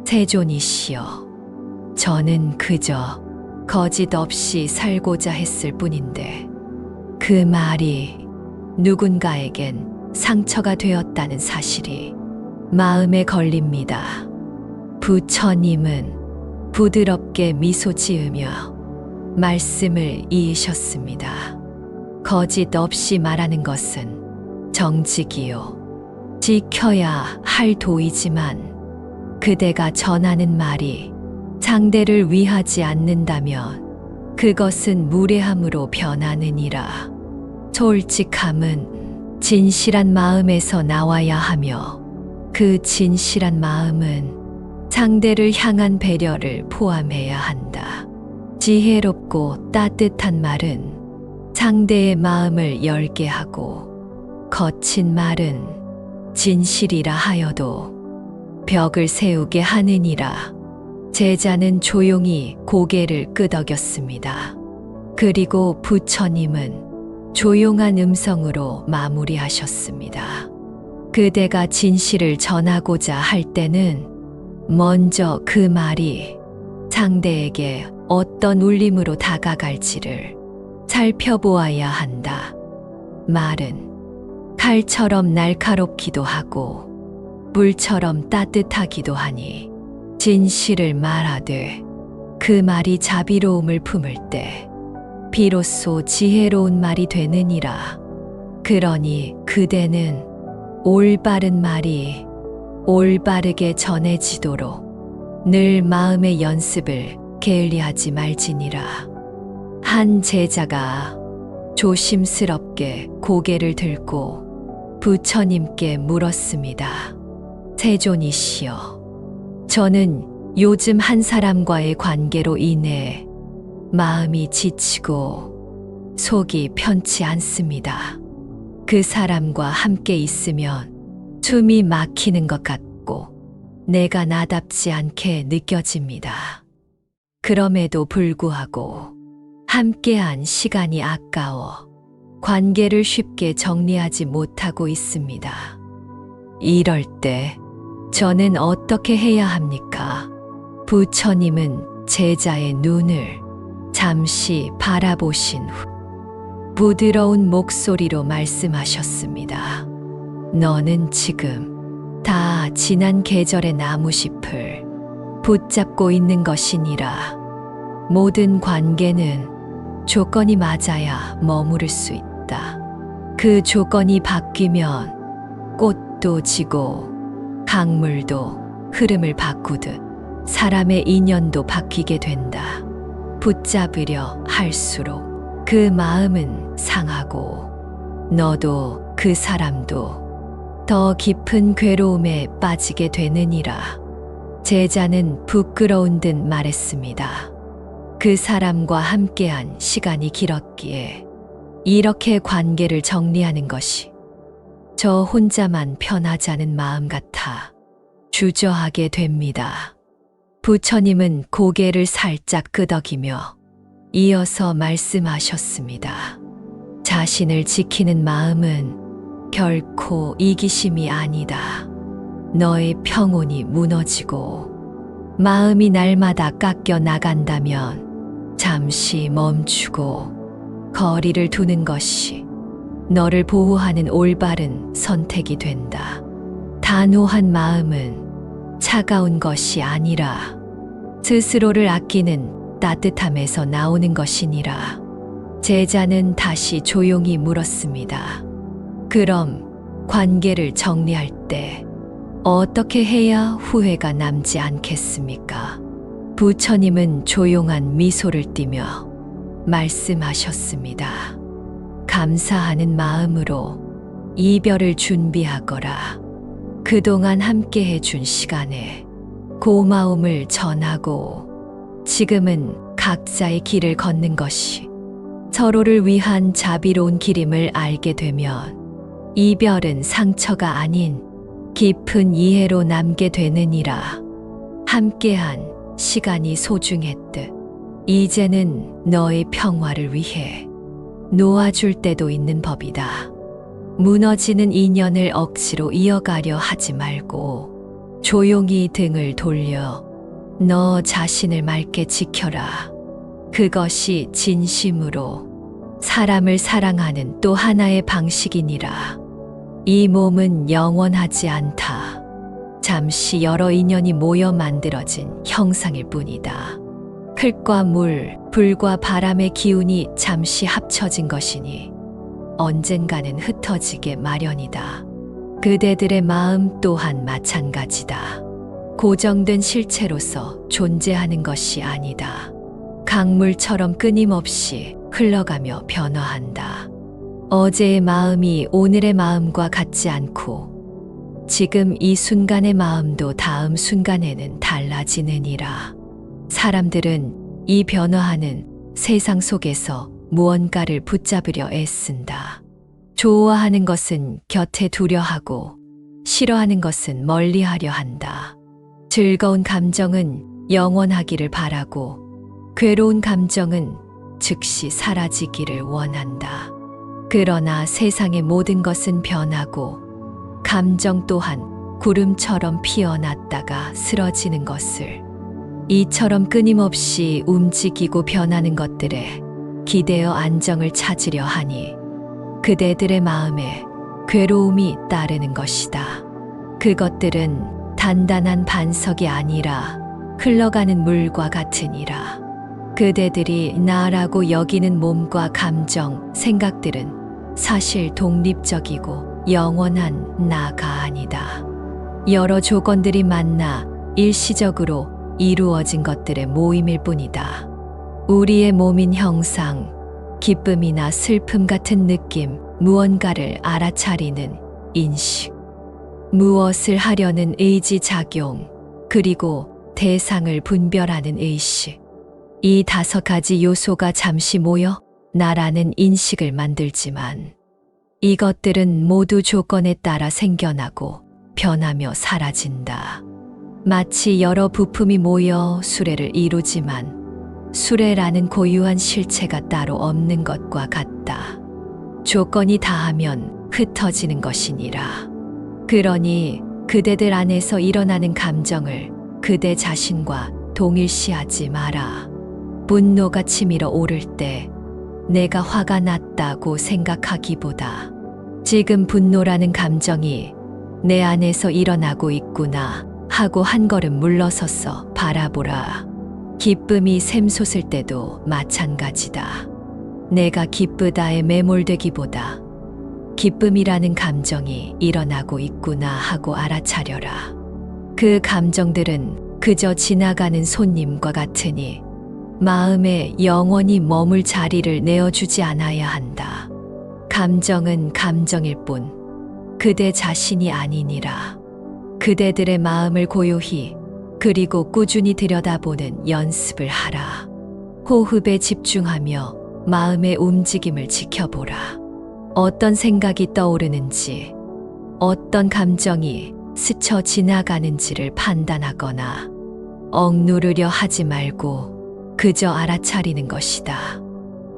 세존이시여, 저는 그저 거짓 없이 살고자 했을 뿐인데 그 말이 누군가에겐 상처가 되었다는 사실이 마음에 걸립니다. 부처님은 부드럽게 미소 지으며 말씀을 이으셨습니다. 거짓 없이 말하는 것은 정직이요, 지켜야 할 도이지만 그대가 전하는 말이 상대를 위하지 않는다면 그것은 무례함으로 변하느니라. 솔직함은 진실한 마음에서 나와야 하며 그 진실한 마음은 상대를 향한 배려를 포함해야 한다. 지혜롭고 따뜻한 말은 상대의 마음을 열게 하고, 거친 말은 진실이라 하여도 벽을 세우게 하느니라. 제자는 조용히 고개를 끄덕였습니다. 그리고 부처님은 조용한 음성으로 마무리하셨습니다. 그대가 진실을 전하고자 할 때는 먼저 그 말이 상대에게 어떤 울림으로 다가갈지를 살펴보아야 한다. 말은 칼처럼 날카롭기도 하고 불처럼 따뜻하기도 하니 진실을 말하되 그 말이 자비로움을 품을 때 비로소 지혜로운 말이 되느니라. 그러니 그대는 올바른 말이 올바르게 전해지도록 늘 마음의 연습을 게을리하지 말지니라. 한 제자가 조심스럽게 고개를 들고 부처님께 물었습니다. 세존이시여, 저는 요즘 한 사람과의 관계로 인해 마음이 지치고 속이 편치 않습니다. 그 사람과 함께 있으면 숨이 막히는 것 같고 내가 나답지 않게 느껴집니다. 그럼에도 불구하고 함께한 시간이 아까워 관계를 쉽게 정리하지 못하고 있습니다. 이럴 때 저는 어떻게 해야 합니까? 부처님은 제자의 눈을 잠시 바라보신 후 부드러운 목소리로 말씀하셨습니다. 너는 지금 다 지난 계절의 나무잎을 붙잡고 있는 것이니라. 모든 관계는 조건이 맞아야 머무를 수 있다. 그 조건이 바뀌면 꽃도 지고 강물도 흐름을 바꾸듯 사람의 인연도 바뀌게 된다. 붙잡으려 할수록 그 마음은 상하고 너도 그 사람도 더 깊은 괴로움에 빠지게 되느니라. 제자는 부끄러운 듯 말했습니다. 그 사람과 함께한 시간이 길었기에 이렇게 관계를 정리하는 것이 저 혼자만 편하자는 마음 같아 주저하게 됩니다. 부처님은 고개를 살짝 끄덕이며 이어서 말씀하셨습니다. 자신을 지키는 마음은 결코 이기심이 아니다. 너의 평온이 무너지고 마음이 날마다 깎여 나간다면 잠시 멈추고 거리를 두는 것이 너를 보호하는 올바른 선택이 된다. 단호한 마음은 차가운 것이 아니라 스스로를 아끼는 따뜻함에서 나오는 것이니라. 제자는 다시 조용히 물었습니다. 그럼 관계를 정리할 때 어떻게 해야 후회가 남지 않겠습니까? 부처님은 조용한 미소를 띠며 말씀하셨습니다. 감사하는 마음으로 이별을 준비하거라. 그동안 함께 해준 시간에 고마움을 전하고 지금은 각자의 길을 걷는 것이 서로를 위한 자비로운 길임을 알게 되면 이별은 상처가 아닌 깊은 이해로 남게 되느니라. 함께한 시간이 소중했듯 이제는 너의 평화를 위해 놓아줄 때도 있는 법이다. 무너지는 인연을 억지로 이어가려 하지 말고 조용히 등을 돌려 너 자신을 맑게 지켜라. 그것이 진심으로 사람을 사랑하는 또 하나의 방식이니라. 이 몸은 영원하지 않다. 잠시 여러 인연이 모여 만들어진 형상일 뿐이다. 흙과 물, 불과 바람의 기운이 잠시 합쳐진 것이니 언젠가는 흩어지게 마련이다. 그대들의 마음 또한 마찬가지다. 고정된 실체로서 존재하는 것이 아니다. 강물처럼 끊임없이 흘러가며 변화한다. 어제의 마음이 오늘의 마음과 같지 않고 지금 이 순간의 마음도 다음 순간에는 달라지느니라. 사람들은 이 변화하는 세상 속에서 무언가를 붙잡으려 애쓴다. 좋아하는 것은 곁에 두려 하고 싫어하는 것은 멀리 하려 한다. 즐거운 감정은 영원하기를 바라고 괴로운 감정은 즉시 사라지기를 원한다. 그러나 세상의 모든 것은 변하고 감정 또한 구름처럼 피어났다가 쓰러지는 것을 이처럼 끊임없이 움직이고 변하는 것들에 기대어 안정을 찾으려 하니 그대들의 마음에 괴로움이 따르는 것이다. 그것들은 단단한 반석이 아니라 흘러가는 물과 같으니라. 그대들이 나라고 여기는 몸과 감정, 생각들은 사실 독립적이고 영원한 나가 아니다. 여러 조건들이 만나 일시적으로 이루어진 것들의 모임일 뿐이다. 우리의 몸인 형상, 기쁨이나 슬픔 같은 느낌, 무언가를 알아차리는 인식, 무엇을 하려는 의지작용, 그리고 대상을 분별하는 의식. 이 5가지 요소가 잠시 모여 나라는 인식을 만들지만 이것들은 모두 조건에 따라 생겨나고 변하며 사라진다. 마치 여러 부품이 모여 수레를 이루지만 수레라는 고유한 실체가 따로 없는 것과 같다. 조건이 다하면 흩어지는 것이니라. 그러니 그대들 안에서 일어나는 감정을 그대 자신과 동일시하지 마라. 분노가 치밀어 오를 때 내가 화가 났다고 생각하기보다 지금 분노라는 감정이 내 안에서 일어나고 있구나 하고 한 걸음 물러서서 바라보라. 기쁨이 샘솟을 때도 마찬가지다. 내가 기쁘다에 매몰되기보다 기쁨이라는 감정이 일어나고 있구나 하고 알아차려라. 그 감정들은 그저 지나가는 손님과 같으니 마음에 영원히 머물 자리를 내어주지 않아야 한다. 감정은 감정일 뿐 그대 자신이 아니니라. 그대들의 마음을 고요히 그리고 꾸준히 들여다보는 연습을 하라. 호흡에 집중하며 마음의 움직임을 지켜보라. 어떤 생각이 떠오르는지, 어떤 감정이 스쳐 지나가는지를 판단하거나 억누르려 하지 말고 그저 알아차리는 것이다.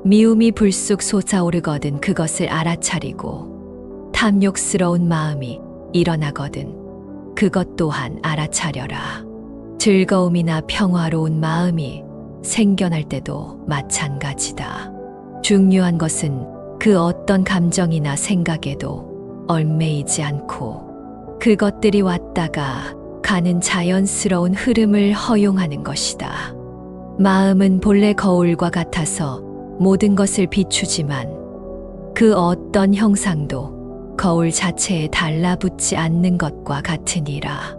미움이 불쑥 솟아오르거든 그것을 알아차리고 탐욕스러운 마음이 일어나거든 그것 또한 알아차려라. 즐거움이나 평화로운 마음이 생겨날 때도 마찬가지다. 중요한 것은 그 어떤 감정이나 생각에도 얽매이지 않고 그것들이 왔다가 가는 자연스러운 흐름을 허용하는 것이다. 마음은 본래 거울과 같아서 모든 것을 비추지만 그 어떤 형상도 거울 자체에 달라붙지 않는 것과 같으니라.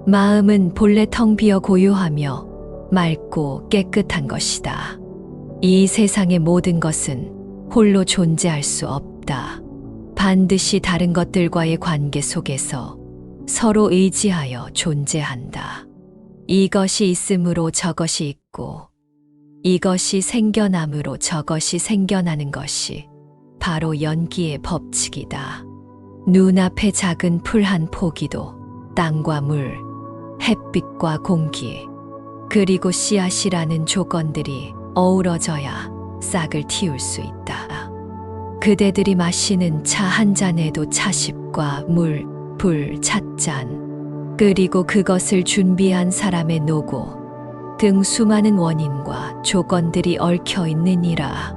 마음은 본래 텅 비어 고요하며 맑고 깨끗한 것이다. 이 세상의 모든 것은 홀로 존재할 수 없다. 반드시 다른 것들과의 관계 속에서 서로 의지하여 존재한다. 이것이 있으므로 저것이 있고 이것이 생겨남으로 저것이 생겨나는 것이 바로 연기의 법칙이다. 눈앞에 작은 풀 한 포기도 땅과 물, 햇빛과 공기, 그리고 씨앗이라는 조건들이 어우러져야 싹을 틔울 수 있다. 그대들이 마시는 차 한 잔에도 차십과 물, 불, 찻잔, 그리고 그것을 준비한 사람의 노고 등 수많은 원인과 조건들이 얽혀 있느니라.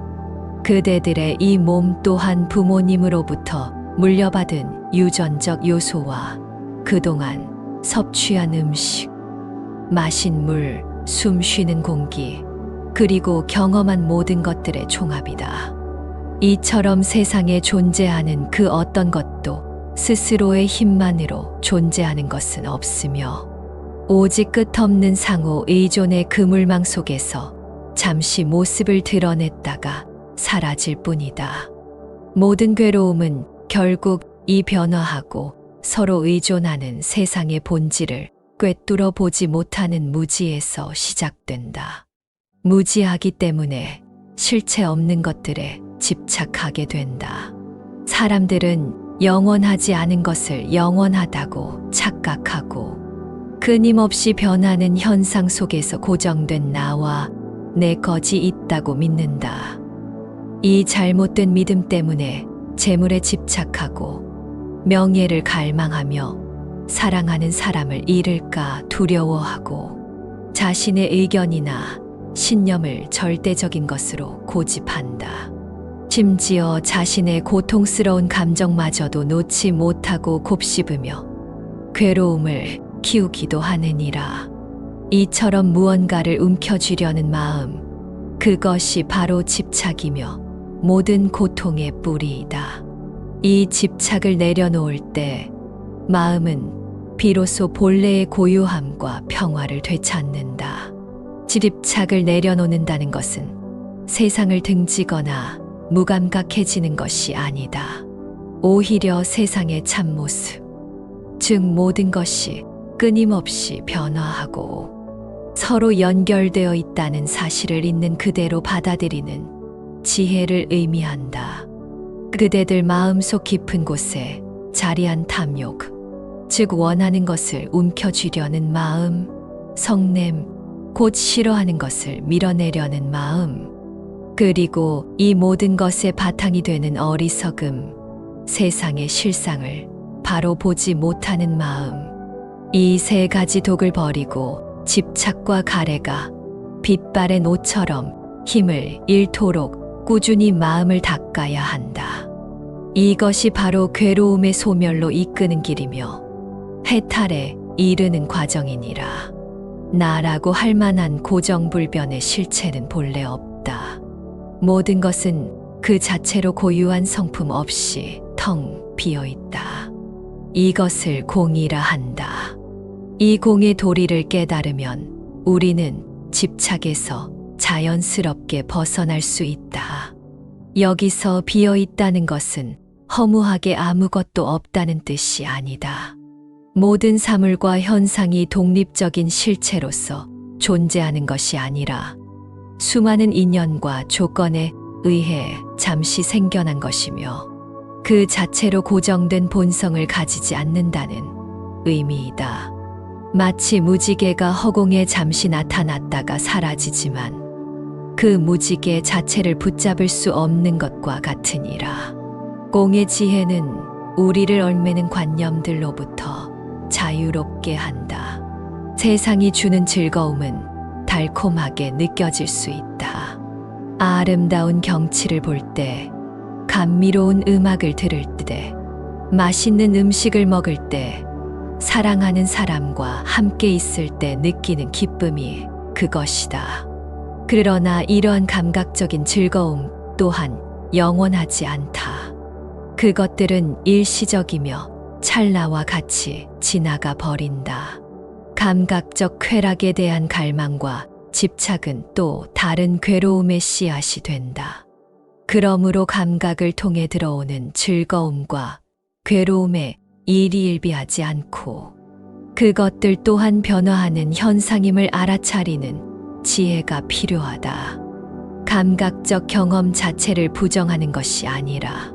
그대들의 이 몸 또한 부모님으로부터 물려받은 유전적 요소와 그동안 섭취한 음식, 마신 물, 숨 쉬는 공기, 그리고 경험한 모든 것들의 종합이다. 이처럼 세상에 존재하는 그 어떤 것도 스스로의 힘만으로 존재하는 것은 없으며 오직 끝없는 상호 의존의 그물망 속에서 잠시 모습을 드러냈다가 사라질 뿐이다. 모든 괴로움은 결국 이 변화하고 서로 의존하는 세상의 본질을 꿰뚫어 보지 못하는 무지에서 시작된다. 무지하기 때문에 실체 없는 것들에 집착하게 된다. 사람들은 영원하지 않은 것을 영원하다고 착각하고 끊임없이 변하는 현상 속에서 고정된 나와 내 것이 있다고 믿는다. 이 잘못된 믿음 때문에 재물에 집착하고 명예를 갈망하며 사랑하는 사람을 잃을까 두려워하고 자신의 의견이나 신념을 절대적인 것으로 고집한다. 심지어 자신의 고통스러운 감정마저도 놓지 못하고 곱씹으며 괴로움을 키우기도 하느니라. 이처럼 무언가를 움켜쥐려는 마음, 그것이 바로 집착이며 모든 고통의 뿌리이다. 이 집착을 내려놓을 때 마음은 비로소 본래의 고요함과 평화를 되찾는다. 집착을 내려놓는다는 것은 세상을 등지거나 무감각해지는 것이 아니다. 오히려 세상의 참모습, 즉 모든 것이 끊임없이 변화하고 서로 연결되어 있다는 사실을 있는 그대로 받아들이는 지혜를 의미한다. 그대들 마음속 깊은 곳에 자리한 탐욕, 즉 원하는 것을 움켜쥐려는 마음, 성냄, 곧 싫어하는 것을 밀어내려는 마음, 그리고 이 모든 것의 바탕이 되는 어리석음, 세상의 실상을 바로 보지 못하는 마음, 이 세 가지 독을 버리고 집착과 가래가 빛바랜 옷처럼 힘을 잃도록 꾸준히 마음을 닦아야 한다. 이것이 바로 괴로움의 소멸로 이끄는 길이며 해탈에 이르는 과정이니라. 나라고 할 만한 고정불변의 실체는 본래 없다. 모든 것은 그 자체로 고유한 성품 없이 텅 비어 있다. 이것을 공이라 한다. 이 공의 도리를 깨달으면 우리는 집착에서 자연스럽게 벗어날 수 있다. 여기서 비어 있다는 것은 허무하게 아무것도 없다는 뜻이 아니다. 모든 사물과 현상이 독립적인 실체로서 존재하는 것이 아니라 수많은 인연과 조건에 의해 잠시 생겨난 것이며 그 자체로 고정된 본성을 가지지 않는다는 의미이다. 마치 무지개가 허공에 잠시 나타났다가 사라지지만 그 무지개 자체를 붙잡을 수 없는 것과 같으니라. 공의 지혜는 우리를 얽매는 관념들로부터 자유롭게 한다. 세상이 주는 즐거움은 달콤하게 느껴질 수 있다. 아름다운 경치를 볼 때, 감미로운 음악을 들을 때, 맛있는 음식을 먹을 때, 사랑하는 사람과 함께 있을 때 느끼는 기쁨이 그것이다. 그러나 이러한 감각적인 즐거움 또한 영원하지 않다. 그것들은 일시적이며 찰나와 같이 지나가 버린다. 감각적 쾌락에 대한 갈망과 집착은 또 다른 괴로움의 씨앗이 된다. 그러므로 감각을 통해 들어오는 즐거움과 괴로움에 일희일비하지 않고 그것들 또한 변화하는 현상임을 알아차리는 지혜가 필요하다. 감각적 경험 자체를 부정하는 것이 아니라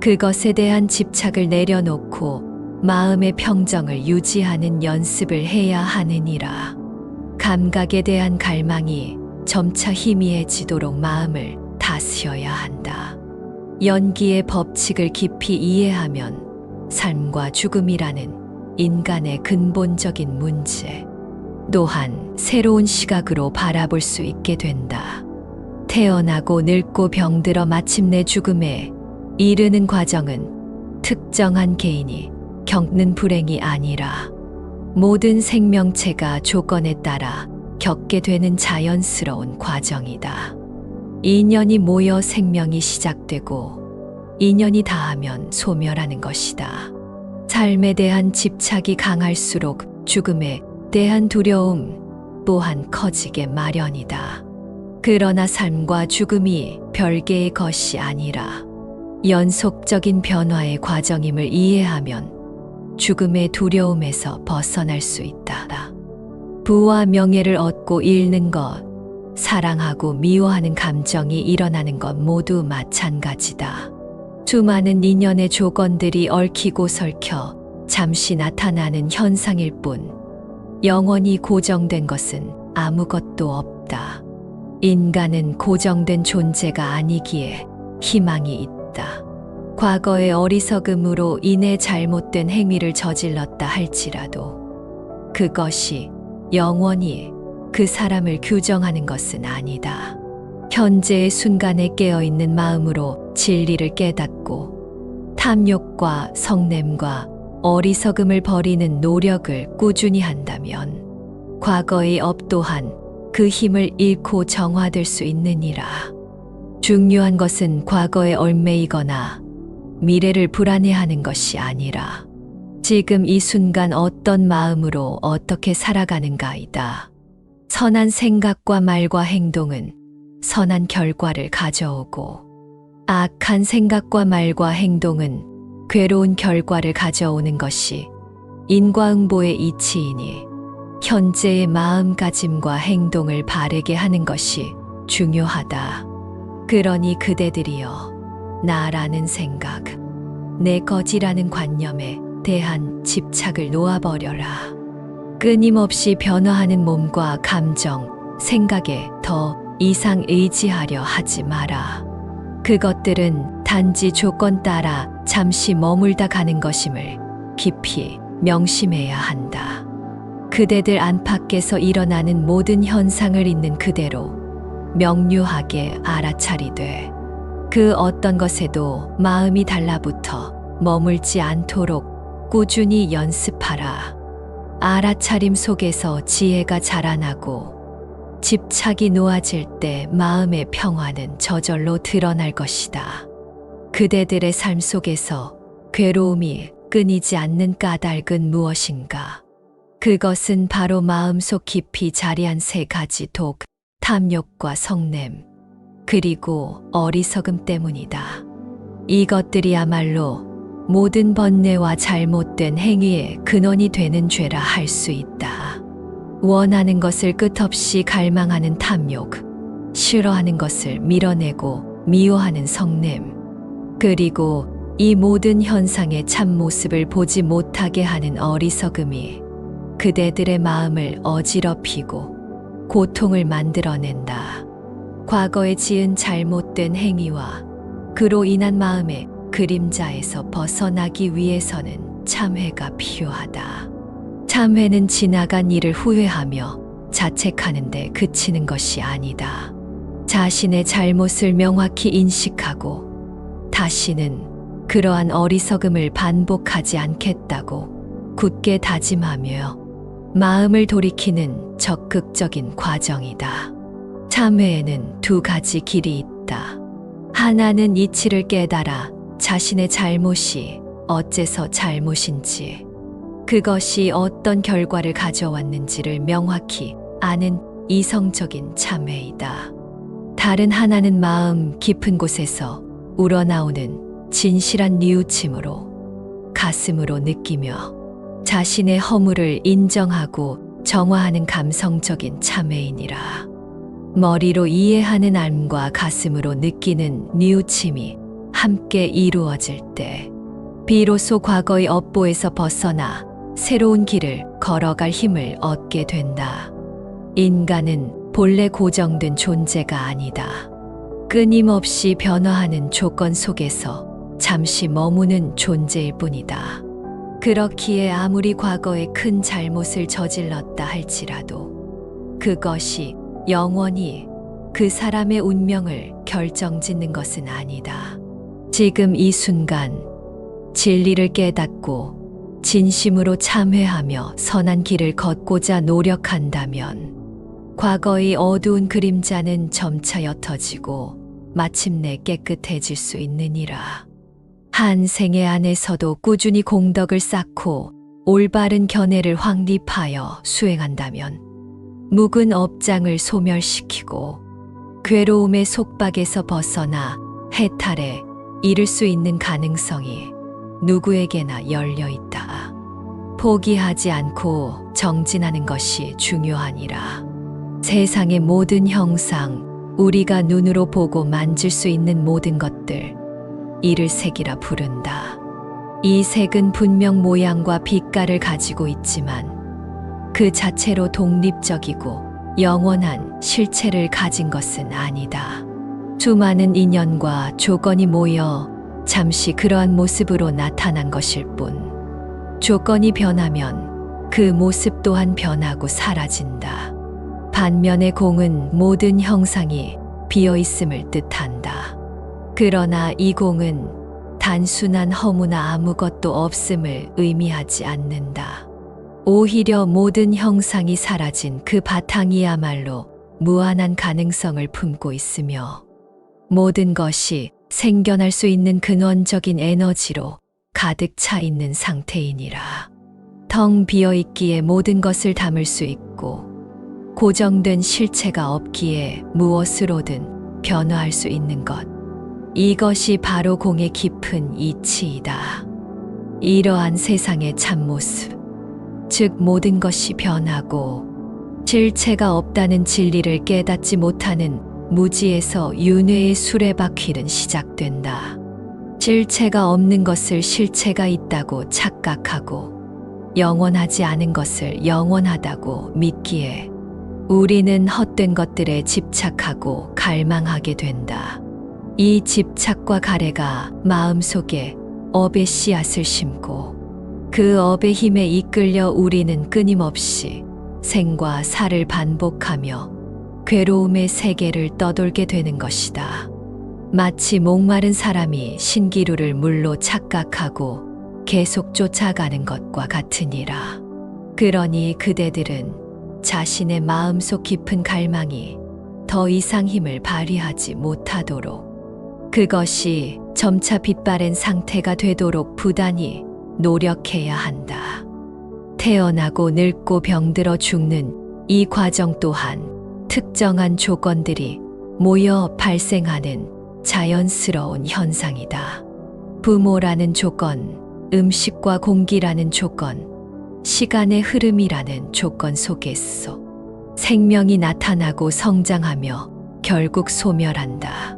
그것에 대한 집착을 내려놓고 마음의 평정을 유지하는 연습을 해야 하느니라. 감각에 대한 갈망이 점차 희미해지도록 마음을 다스려야 한다. 연기의 법칙을 깊이 이해하면 삶과 죽음이라는 인간의 근본적인 문제 또한 새로운 시각으로 바라볼 수 있게 된다. 태어나고 늙고 병들어 마침내 죽음에 이르는 과정은 특정한 개인이 겪는 불행이 아니라 모든 생명체가 조건에 따라 겪게 되는 자연스러운 과정이다. 인연이 모여 생명이 시작되고 인연이 다하면 소멸하는 것이다. 삶에 대한 집착이 강할수록 죽음에 대한 두려움 또한 커지게 마련이다. 그러나 삶과 죽음이 별개의 것이 아니라 연속적인 변화의 과정임을 이해하면 죽음의 두려움에서 벗어날 수 있다. 부와 명예를 얻고 잃는 것, 사랑하고 미워하는 감정이 일어나는 것 모두 마찬가지다. 수많은 인연의 조건들이 얽히고 설켜 잠시 나타나는 현상일 뿐, 영원히 고정된 것은 아무것도 없다. 인간은 고정된 존재가 아니기에 희망이 있다. 과거의 어리석음으로 인해 잘못된 행위를 저질렀다 할지라도 그것이 영원히 그 사람을 규정하는 것은 아니다. 현재의 순간에 깨어있는 마음으로 진리를 깨닫고 탐욕과 성냄과 어리석음을 버리는 노력을 꾸준히 한다면 과거의 업 또한 그 힘을 잃고 정화될 수 있느니라. 중요한 것은 과거에 얽매이거나 미래를 불안해하는 것이 아니라 지금 이 순간 어떤 마음으로 어떻게 살아가는가이다. 선한 생각과 말과 행동은 선한 결과를 가져오고 악한 생각과 말과 행동은 괴로운 결과를 가져오는 것이 인과응보의 이치이니 현재의 마음가짐과 행동을 바르게 하는 것이 중요하다. 그러니 그대들이여, 나라는 생각, 내 것이라는 관념에 대한 집착을 놓아버려라. 끊임없이 변화하는 몸과 감정, 생각에 더 이상 의지하려 하지 마라. 그것들은 단지 조건 따라 잠시 머물다 가는 것임을 깊이 명심해야 한다. 그대들 안팎에서 일어나는 모든 현상을 있는 그대로 명료하게 알아차리되 그 어떤 것에도 마음이 달라붙어 머물지 않도록 꾸준히 연습하라. 알아차림 속에서 지혜가 자라나고 집착이 놓아질 때 마음의 평화는 저절로 드러날 것이다. 그대들의 삶 속에서 괴로움이 끊이지 않는 까닭은 무엇인가? 그것은 바로 마음속 깊이 자리한 세 가지 독, 탐욕과 성냄, 그리고 어리석음 때문이다. 이것들이야말로 모든 번뇌와 잘못된 행위의 근원이 되는 죄라 할 수 있다. 원하는 것을 끝없이 갈망하는 탐욕, 싫어하는 것을 밀어내고 미워하는 성냄, 그리고 이 모든 현상의 참모습을 보지 못하게 하는 어리석음이 그대들의 마음을 어지럽히고 고통을 만들어낸다. 과거에 지은 잘못된 행위와 그로 인한 마음의 그림자에서 벗어나기 위해서는 참회가 필요하다. 참회는 지나간 일을 후회하며 자책하는 데 그치는 것이 아니다. 자신의 잘못을 명확히 인식하고 다시는 그러한 어리석음을 반복하지 않겠다고 굳게 다짐하며 마음을 돌이키는 적극적인 과정이다. 참회에는 두 가지 길이 있다. 하나는 이치를 깨달아 자신의 잘못이 어째서 잘못인지, 그것이 어떤 결과를 가져왔는지를 명확히 아는 이성적인 참회이다. 다른 하나는 마음 깊은 곳에서 우러나오는 진실한 뉘우침으로 가슴으로 느끼며 자신의 허물을 인정하고 정화하는 감성적인 참회이니라. 머리로 이해하는 삶과 가슴으로 느끼는 뉘우침이 함께 이루어질 때 비로소 과거의 업보에서 벗어나 새로운 길을 걸어갈 힘을 얻게 된다. 인간은 본래 고정된 존재가 아니다. 끊임없이 변화하는 조건 속에서 잠시 머무는 존재일 뿐이다. 그렇기에 아무리 과거에 큰 잘못을 저질렀다 할지라도 그것이 영원히 그 사람의 운명을 결정짓는 것은 아니다. 지금 이 순간 진리를 깨닫고 진심으로 참회하며 선한 길을 걷고자 노력한다면 과거의 어두운 그림자는 점차 옅어지고 마침내 깨끗해질 수 있느니라. 한 생애 안에서도 꾸준히 공덕을 쌓고 올바른 견해를 확립하여 수행한다면 묵은 업장을 소멸시키고 괴로움의 속박에서 벗어나 해탈에 이를 수 있는 가능성이 누구에게나 열려 있다. 포기하지 않고 정진하는 것이 중요하니라. 세상의 모든 형상, 우리가 눈으로 보고 만질 수 있는 모든 것들, 이를 색이라 부른다. 이 색은 분명 모양과 빛깔을 가지고 있지만 그 자체로 독립적이고 영원한 실체를 가진 것은 아니다. 수많은 인연과 조건이 모여 잠시 그러한 모습으로 나타난 것일 뿐. 조건이 변하면 그 모습 또한 변하고 사라진다. 반면에 공은 모든 형상이 비어 있음을 뜻한다. 그러나 이 공은 단순한 허무나 아무것도 없음을 의미하지 않는다. 오히려 모든 형상이 사라진 그 바탕이야말로 무한한 가능성을 품고 있으며 모든 것이 생겨날 수 있는 근원적인 에너지로 가득 차 있는 상태이니라. 텅 비어 있기에 모든 것을 담을 수 있고 고정된 실체가 없기에 무엇으로든 변화할 수 있는 것. 이것이 바로 공의 깊은 이치이다. 이러한 세상의 참모습, 즉 모든 것이 변하고 실체가 없다는 진리를 깨닫지 못하는 무지에서 윤회의 수레바퀴는 시작된다. 실체가 없는 것을 실체가 있다고 착각하고 영원하지 않은 것을 영원하다고 믿기에 우리는 헛된 것들에 집착하고 갈망하게 된다. 이 집착과 가래가 마음속에 업의 씨앗을 심고 그 업의 힘에 이끌려 우리는 끊임없이 생과 사를 반복하며 괴로움의 세계를 떠돌게 되는 것이다. 마치 목마른 사람이 신기루를 물로 착각하고 계속 쫓아가는 것과 같으니라. 그러니 그대들은 자신의 마음속 깊은 갈망이 더 이상 힘을 발휘하지 못하도록 그것이 점차 빛바랜 상태가 되도록 부단히 노력해야 한다. 태어나고 늙고 병들어 죽는 이 과정 또한 특정한 조건들이 모여 발생하는 자연스러운 현상이다. 부모라는 조건, 음식과 공기라는 조건, 시간의 흐름이라는 조건 속에서 생명이 나타나고 성장하며 결국 소멸한다.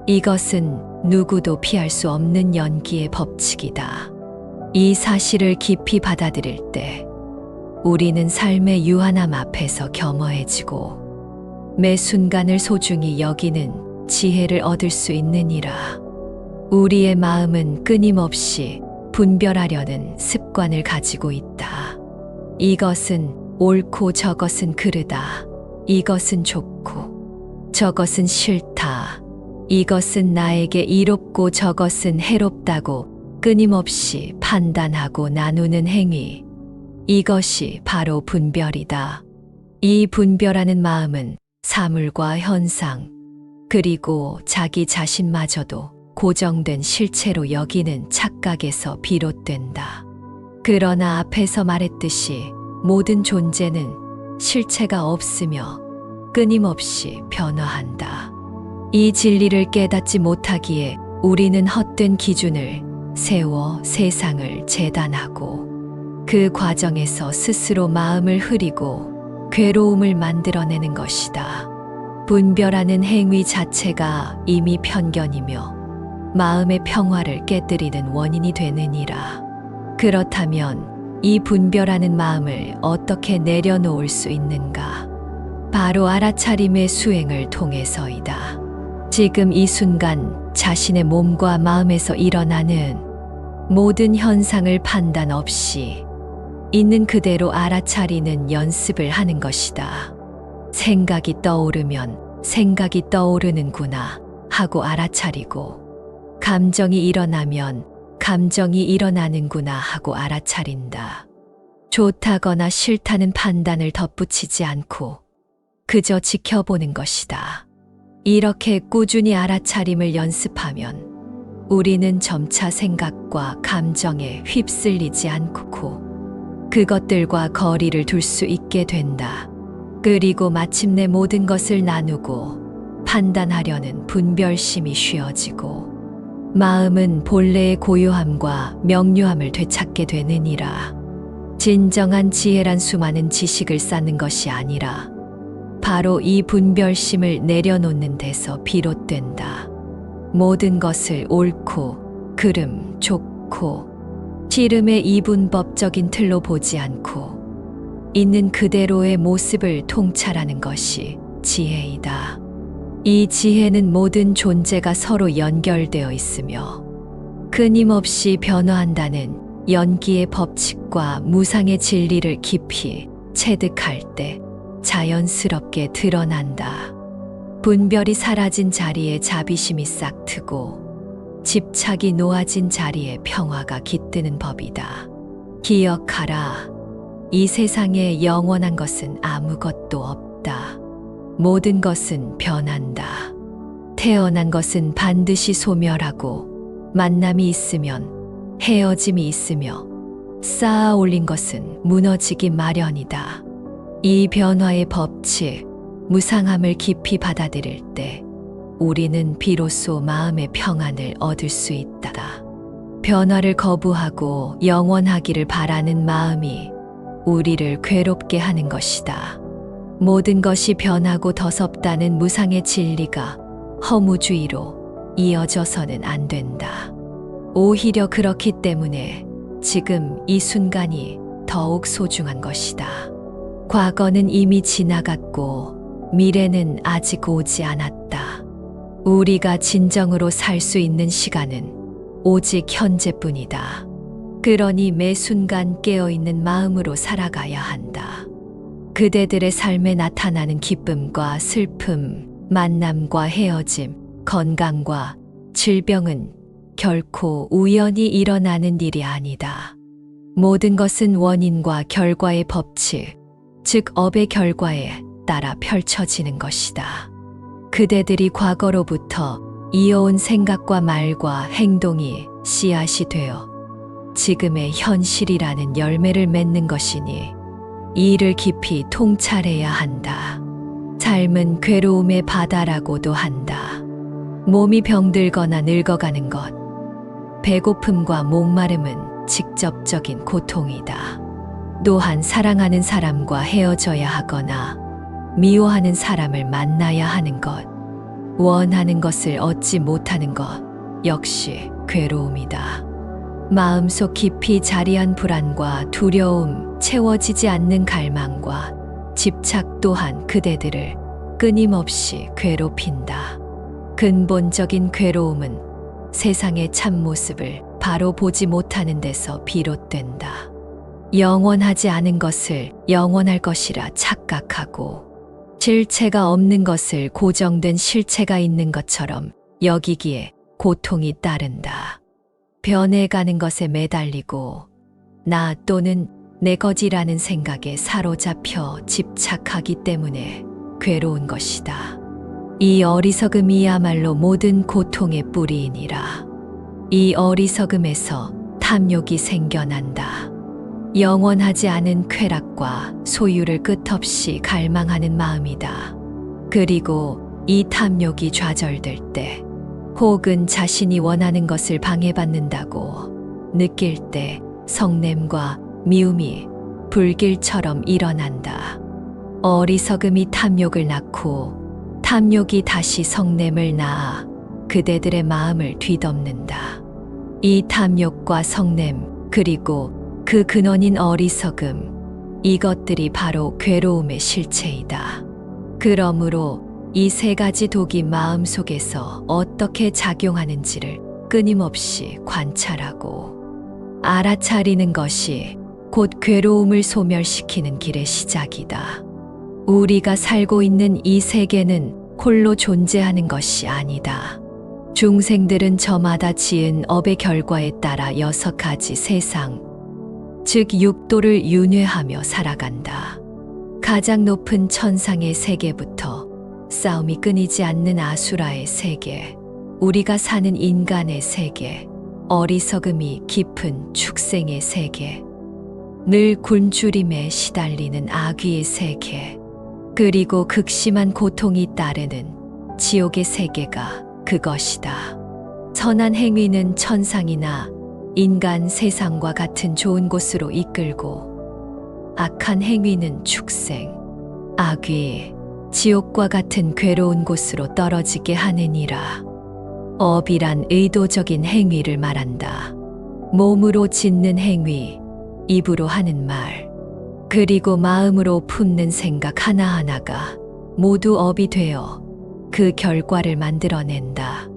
이것은 누구도 피할 수 없는 연기의 법칙이다. 이 사실을 깊이 받아들일 때 우리는 삶의 유한함 앞에서 겸허해지고 매 순간을 소중히 여기는 지혜를 얻을 수 있느니라. 우리의 마음은 끊임없이 분별하려는 습관을 가지고 있다. 이것은 옳고 저것은 그르다. 이것은 좋고 저것은 싫다. 이것은 나에게 이롭고 저것은 해롭다고 끊임없이 판단하고 나누는 행위. 이것이 바로 분별이다. 이 분별하는 마음은 사물과 현상, 그리고 자기 자신마저도 고정된 실체로 여기는 착각에서 비롯된다. 그러나 앞에서 말했듯이 모든 존재는 실체가 없으며 끊임없이 변화한다. 이 진리를 깨닫지 못하기에 우리는 헛된 기준을 세워 세상을 재단하고 그 과정에서 스스로 마음을 흐리고 괴로움을 만들어내는 것이다. 분별하는 행위 자체가 이미 편견이며 마음의 평화를 깨뜨리는 원인이 되느니라. 그렇다면 이 분별하는 마음을 어떻게 내려놓을 수 있는가? 바로 알아차림의 수행을 통해서이다. 지금 이 순간 자신의 몸과 마음에서 일어나는 모든 현상을 판단 없이 있는 그대로 알아차리는 연습을 하는 것이다. 생각이 떠오르면 생각이 떠오르는구나 하고 알아차리고 감정이 일어나면 감정이 일어나는구나 하고 알아차린다. 좋다거나 싫다는 판단을 덧붙이지 않고 그저 지켜보는 것이다. 이렇게 꾸준히 알아차림을 연습하면 우리는 점차 생각과 감정에 휩쓸리지 않고 그것들과 거리를 둘 수 있게 된다. 그리고 마침내 모든 것을 나누고 판단하려는 분별심이 쉬어지고 마음은 본래의 고요함과 명료함을 되찾게 되느니라. 진정한 지혜란 수많은 지식을 쌓는 것이 아니라 바로 이 분별심을 내려놓는 데서 비롯된다. 모든 것을 옳고 그름, 좋고 싫음의 이분법적인 틀로 보지 않고 있는 그대로의 모습을 통찰하는 것이 지혜이다. 이 지혜는 모든 존재가 서로 연결되어 있으며 끊임없이 변화한다는 연기의 법칙과 무상의 진리를 깊이 체득할 때 자연스럽게 드러난다. 분별이 사라진 자리에 자비심이 싹 트고 집착이 놓아진 자리에 평화가 깃드는 법이다. 기억하라. 이 세상에 영원한 것은 아무것도 없다. 모든 것은 변한다. 태어난 것은 반드시 소멸하고 만남이 있으면 헤어짐이 있으며 쌓아 올린 것은 무너지기 마련이다. 이 변화의 법칙, 무상함을 깊이 받아들일 때 우리는 비로소 마음의 평안을 얻을 수 있다. 변화를 거부하고 영원하기를 바라는 마음이 우리를 괴롭게 하는 것이다. 모든 것이 변하고 더섭다는 무상의 진리가 허무주의로 이어져서는 안 된다. 오히려 그렇기 때문에 지금 이 순간이 더욱 소중한 것이다. 과거는 이미 지나갔고 미래는 아직 오지 않았다. 우리가 진정으로 살 수 있는 시간은 오직 현재뿐이다. 그러니 매 순간 깨어있는 마음으로 살아가야 한다. 그대들의 삶에 나타나는 기쁨과 슬픔, 만남과 헤어짐, 건강과 질병은 결코 우연히 일어나는 일이 아니다. 모든 것은 원인과 결과의 법칙, 즉 업의 결과에 따라 펼쳐지는 것이다. 그대들이 과거로부터 이어온 생각과 말과 행동이 씨앗이 되어 지금의 현실이라는 열매를 맺는 것이니 이를 깊이 통찰해야 한다. 삶은 괴로움의 바다라고도 한다. 몸이 병들거나 늙어가는 것, 배고픔과 목마름은 직접적인 고통이다. 또한 사랑하는 사람과 헤어져야 하거나 미워하는 사람을 만나야 하는 것, 원하는 것을 얻지 못하는 것 역시 괴로움이다. 마음속 깊이 자리한 불안과 두려움, 채워지지 않는 갈망과 집착 또한 그대들을 끊임없이 괴롭힌다. 근본적인 괴로움은 세상의 참모습을 바로 보지 못하는 데서 비롯된다. 영원하지 않은 것을 영원할 것이라 착각하고 실체가 없는 것을 고정된 실체가 있는 것처럼 여기기에 고통이 따른다. 변해가는 것에 매달리고 나 또는 내 것이라는 생각에 사로잡혀 집착하기 때문에 괴로운 것이다. 이 어리석음이야말로 모든 고통의 뿌리이니라. 이 어리석음에서 탐욕이 생겨난다. 영원하지 않은 쾌락과 소유를 끝없이 갈망하는 마음이다. 그리고 이 탐욕이 좌절될 때 혹은 자신이 원하는 것을 방해받는다고 느낄 때 성냄과 미움이 불길처럼 일어난다. 어리석음이 탐욕을 낳고 탐욕이 다시 성냄을 낳아 그대들의 마음을 뒤덮는다. 이 탐욕과 성냄 그리고 그 근원인 어리석음, 이것들이 바로 괴로움의 실체이다. 그러므로 이 세 가지 독이 마음속에서 어떻게 작용하는지를 끊임없이 관찰하고 알아차리는 것이 곧 괴로움을 소멸시키는 길의 시작이다. 우리가 살고 있는 이 세계는 홀로 존재하는 것이 아니다. 중생들은 저마다 지은 업의 결과에 따라 6가지 세상, 즉 육도를 윤회하며 살아간다. 가장 높은 천상의 세계부터 싸움이 끊이지 않는 아수라의 세계, 우리가 사는 인간의 세계, 어리석음이 깊은 축생의 세계, 늘 굶주림에 시달리는 아귀의 세계, 그리고 극심한 고통이 따르는 지옥의 세계가 그것이다. 선한 행위는 천상이나 인간 세상과 같은 좋은 곳으로 이끌고 악한 행위는 축생, 악귀, 지옥과 같은 괴로운 곳으로 떨어지게 하느니라. 업이란 의도적인 행위를 말한다. 몸으로 짓는 행위, 입으로 하는 말, 그리고 마음으로 품는 생각 하나하나가 모두 업이 되어 그 결과를 만들어낸다.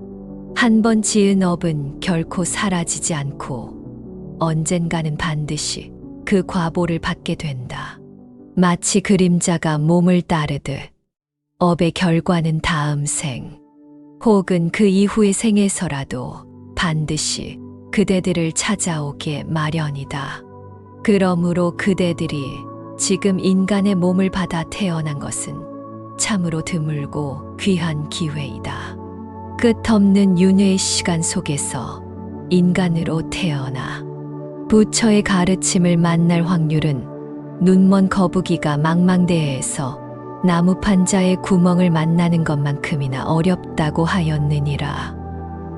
한 번 지은 업은 결코 사라지지 않고 언젠가는 반드시 그 과보를 받게 된다. 마치 그림자가 몸을 따르듯 업의 결과는 다음 생, 혹은 그 이후의 생에서라도 반드시 그대들을 찾아오게 마련이다. 그러므로 그대들이 지금 인간의 몸을 받아 태어난 것은 참으로 드물고 귀한 기회이다. 끝없는 윤회의 시간 속에서 인간으로 태어나 부처의 가르침을 만날 확률은 눈먼 거북이가 망망대해에서 나무판 자의 구멍을 만나는 것만큼이나 어렵다고 하였느니라.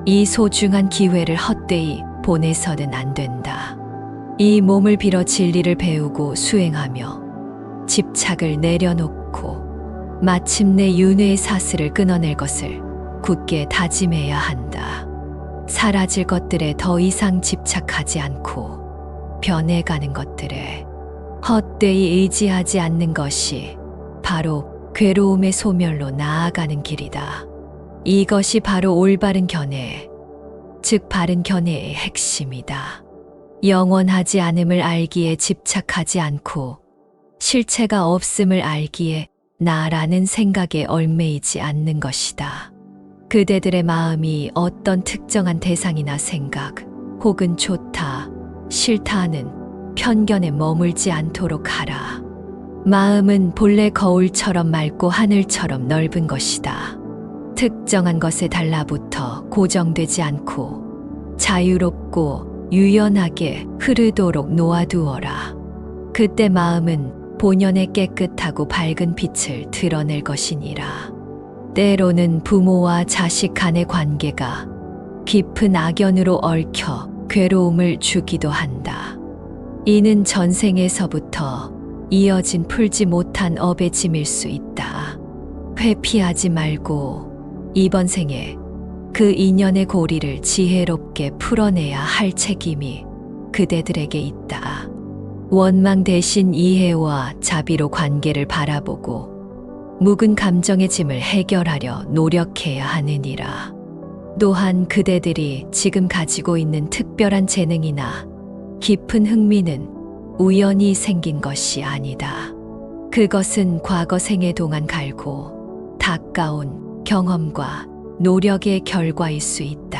이 소중한 기회를 헛되이 보내서는 안 된다. 이 몸을 빌어 진리를 배우고 수행하며 집착을 내려놓고 마침내 윤회의 사슬을 끊어낼 것을 굳게 다짐해야 한다. 사라질 것들에 더 이상 집착하지 않고 변해가는 것들에 헛되이 의지하지 않는 것이 바로 괴로움의 소멸로 나아가는 길이다. 이것이 바로 올바른 견해, 즉 바른 견해의 핵심이다. 영원하지 않음을 알기에 집착하지 않고 실체가 없음을 알기에 나라는 생각에 얽매이지 않는 것이다. 그대들의 마음이 어떤 특정한 대상이나 생각, 혹은 좋다, 싫다 하는 편견에 머물지 않도록 하라. 마음은 본래 거울처럼 맑고 하늘처럼 넓은 것이다. 특정한 것에 달라붙어 고정되지 않고 자유롭고 유연하게 흐르도록 놓아두어라. 그때 마음은 본연의 깨끗하고 밝은 빛을 드러낼 것이니라. 때로는 부모와 자식 간의 관계가 깊은 악연으로 얽혀 괴로움을 주기도 한다. 이는 전생에서부터 이어진 풀지 못한 업의 짐일 수 있다. 회피하지 말고 이번 생에 그 인연의 고리를 지혜롭게 풀어내야 할 책임이 그대들에게 있다. 원망 대신 이해와 자비로 관계를 바라보고 묵은 감정의 짐을 해결하려 노력해야 하느니라. 또한 그대들이 지금 가지고 있는 특별한 재능이나 깊은 흥미는 우연히 생긴 것이 아니다. 그것은 과거 생애 동안 갈고 닦아온 경험과 노력의 결과일 수 있다.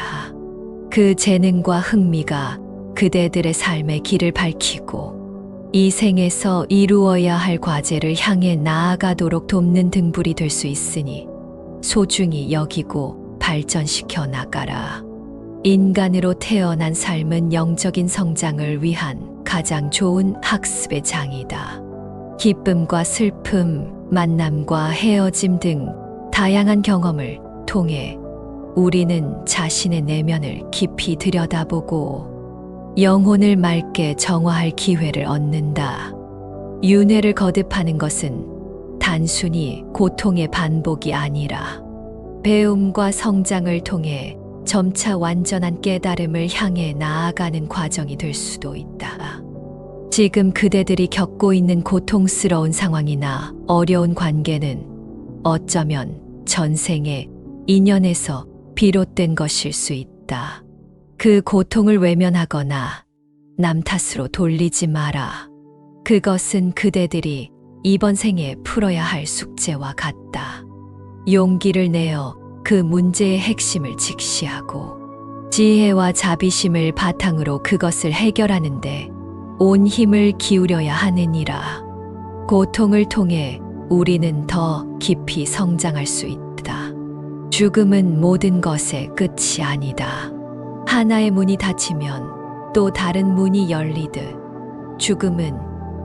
그 재능과 흥미가 그대들의 삶의 길을 밝히고 이 생에서 이루어야 할 과제를 향해 나아가도록 돕는 등불이 될 수 있으니 소중히 여기고 발전시켜 나가라. 인간으로 태어난 삶은 영적인 성장을 위한 가장 좋은 학습의 장이다. 기쁨과 슬픔, 만남과 헤어짐 등 다양한 경험을 통해 우리는 자신의 내면을 깊이 들여다보고 영혼을 맑게 정화할 기회를 얻는다. 윤회를 거듭하는 것은 단순히 고통의 반복이 아니라 배움과 성장을 통해 점차 완전한 깨달음을 향해 나아가는 과정이 될 수도 있다. 지금 그대들이 겪고 있는 고통스러운 상황이나 어려운 관계는 어쩌면 전생의 인연에서 비롯된 것일 수 있다. 그 고통을 외면하거나 남 탓으로 돌리지 마라. 그것은 그대들이 이번 생에 풀어야 할 숙제와 같다. 용기를 내어 그 문제의 핵심을 직시하고 지혜와 자비심을 바탕으로 그것을 해결하는데 온 힘을 기울여야 하느니라. 고통을 통해 우리는 더 깊이 성장할 수 있다. 죽음은 모든 것의 끝이 아니다. 하나의 문이 닫히면 또 다른 문이 열리듯 죽음은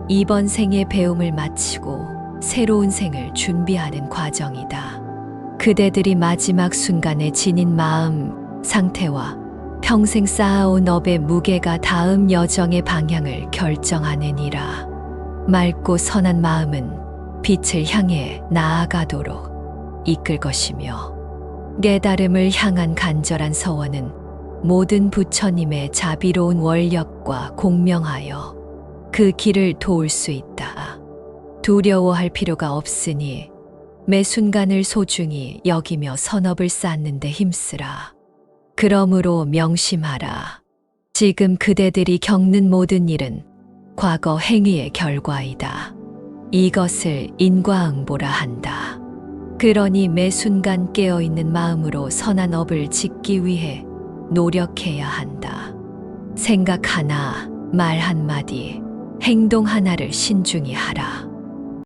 이번 생의 배움을 마치고 새로운 생을 준비하는 과정이다. 그대들이 마지막 순간에 지닌 마음, 상태와 평생 쌓아온 업의 무게가 다음 여정의 방향을 결정하느니라. 맑고 선한 마음은 빛을 향해 나아가도록 이끌 것이며 깨달음을 향한 간절한 서원은 모든 부처님의 자비로운 원력과 공명하여 그 길을 도울 수 있다. 두려워할 필요가 없으니 매 순간을 소중히 여기며 선업을 쌓는 데 힘쓰라. 그러므로 명심하라. 지금 그대들이 겪는 모든 일은 과거 행위의 결과이다. 이것을 인과응보라 한다. 그러니 매 순간 깨어있는 마음으로 선한 업을 짓기 위해 노력해야 한다. 생각 하나, 말 한마디, 행동 하나를 신중히 하라.